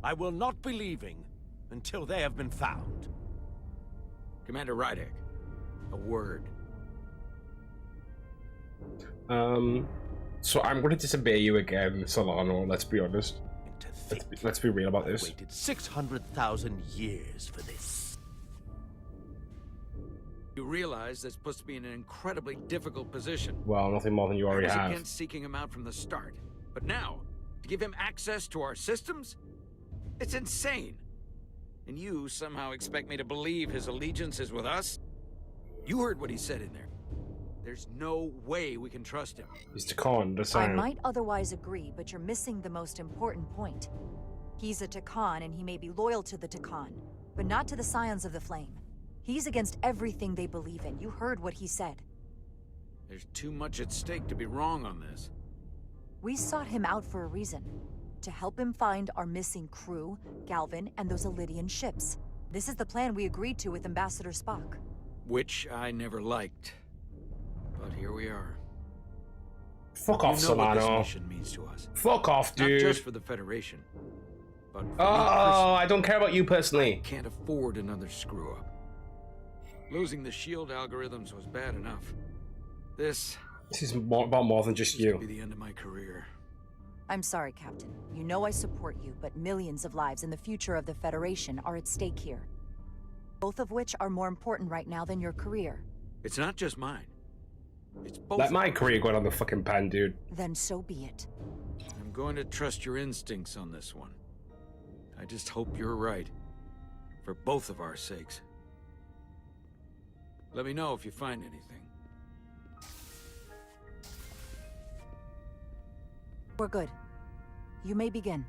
I will not be leaving until they have been found. Commander Rydek, a word. So I'm going to disobey you again, Solano, let's be honest. Let's be real about this. I waited 600,000 years for this. You realize that's supposed to be in an incredibly difficult position. Well, nothing more than you already I was have. against seeking him out from the start. But now, to give him access to our systems? It's insane. And you somehow expect me to believe his allegiance is with us? You heard what he said in there. There's no way we can trust him. He's Tkon, the I Scion. might otherwise agree, but you're missing the most important point. He's a Tkon, and he may be loyal to the Tkon, but not to the Scions of the Flame. He's against everything they believe in. You heard what he said. There's too much at stake to be wrong on this. We sought him out for a reason. To help him find our missing crew, Galvin, and those Elydian ships. This is the plan we agreed to with Ambassador Spock. Which I never liked. But here we are. Fuck off, you know what this Solano. mission means to us. Fuck off, dude. Not just for the Federation, but for me Oh, I don't care about you personally. I can't afford another screw-up. Losing the shield algorithms was bad enough. This is about more than just you. Could be the end of my career. I'm sorry, Captain. You know I support you, but millions of lives and the future of the Federation are at stake here. Both of which are more important right now than your career. It's not just mine. It's both. Let my career go down the fucking pan, dude. Then so be it. I'm going to trust your instincts on this one. I just hope you're right. For both of our sakes. Let me know if you find anything. We're good. You may begin.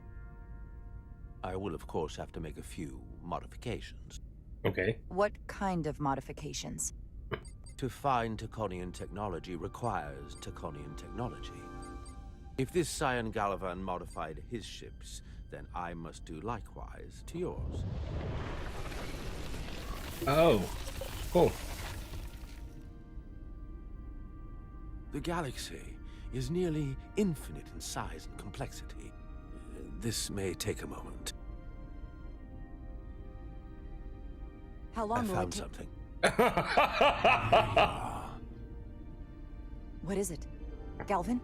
I will, of course, have to make a few modifications. Okay. What kind of modifications? To find Tkonian technology requires Tkonian technology. If this Scion Galavan modified his ships, then I must do likewise to yours. Oh, cool. The galaxy is nearly infinite in size and complexity. This may take a moment. How long I will found it take? something. What is it? Galvin?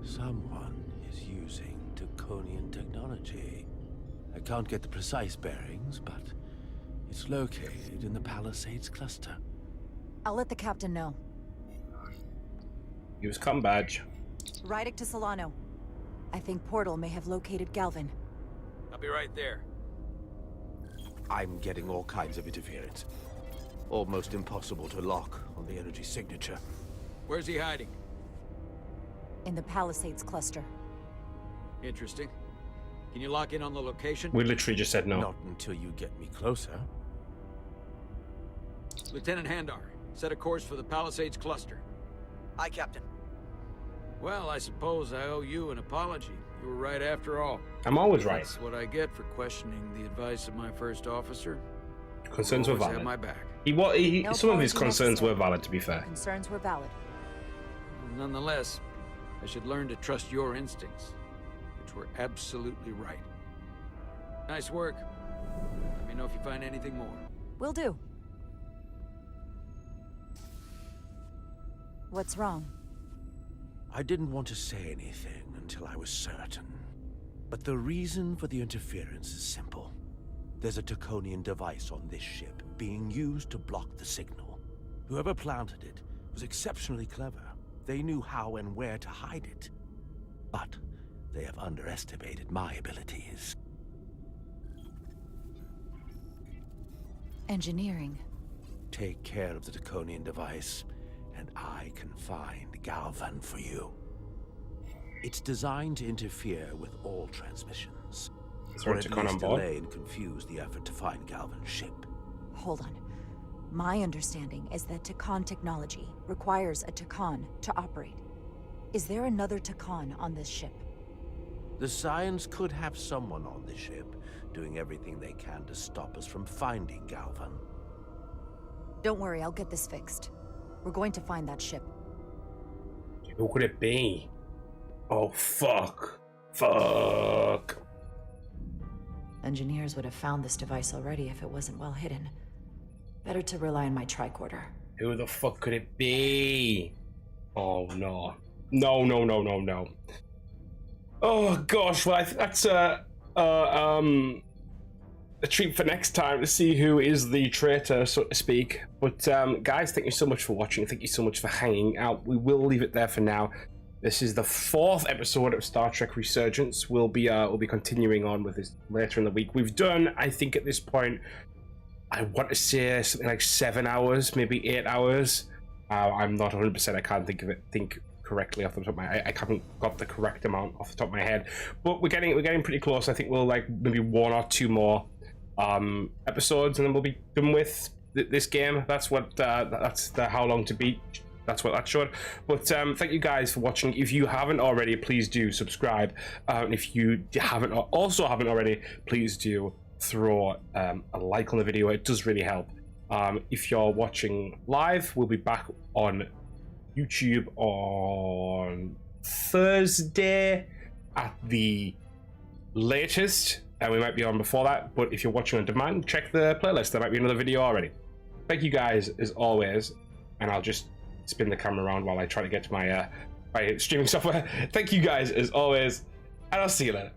Someone is using Tkonian technology. I can't get the precise bearings, but it's located in the Palisades cluster. I'll let the captain know. Use com badge. Rydek to Solano. I think Portal may have located Galvin. I'll be right there. I'm getting all kinds of interference. Almost impossible to lock on the energy signature. Where's he hiding? In the Palisades cluster. Interesting. Can you lock in on the location? We literally just said no. Not until you get me closer. Lieutenant Handar, set a course for the Palisades cluster. Aye, Captain. Well, I suppose I owe you an apology. You were right after all. I'm always right. That's what I get for questioning the advice of my first officer. Concerns were valid. Had my back. No some of his apology concerns necessary. were valid, to be fair. Concerns were valid. Nonetheless, I should learn to trust your instincts, which were absolutely right. Nice work. Let me know if you find anything more. Will do. What's wrong? I didn't want to say anything until I was certain. But the reason for the interference is simple. There's a Tkonian device on this ship being used to block the signal. Whoever planted it was exceptionally clever. They knew how and where to hide it. But they have underestimated my abilities. Engineering. Take care of the Tkonian device, and I can find Galvan for you. It's designed to interfere with all transmissions. Is there a Tkon on board? Delay and confuse the effort to find Galvan's ship. Hold on. My understanding is that Tkon technology requires a Tkon to operate. Is there another Tkon on this ship? The Scions could have someone on the ship, doing everything they can to stop us from finding Galvan. Don't worry, I'll get this fixed. We're going to find that ship. Who could it be? Oh, fuck. Fuck. Engineers would have found this device already if it wasn't well hidden. Better to rely on my tricorder. Who the fuck could it be? Oh, no. No, no, no, no, no. Oh, gosh. Well, I think that's a treat for next time to see who is the traitor, so to speak. But, guys, thank you so much for watching. Thank you so much for hanging out. We will leave it there for now. This is the 4th episode of Star Trek Resurgence. We'll be continuing on with this later in the week. We've done, I think at this point, I want to say something like 7 hours, maybe 8 hours. I'm not 100%. I can't think correctly off the top of my head. I haven't got the correct amount off the top of my head, but we're getting pretty close. I think we'll like maybe 1 or 2 more episodes, and then we'll be done with this game. That's what that's the how long to beat. That's what that showed. But thank you guys for watching. If you haven't already, please do subscribe. And if you haven't already, please do throw a like on the video. It does really help. If you're watching live, we'll be back on YouTube on Thursday at the latest, and we might be on before that. But if you're watching on demand, check the playlist. There might be another video already. Thank you guys as always, and I'll just spin the camera around while I try to get to my my streaming software. Thank you guys as always, and I'll see you later.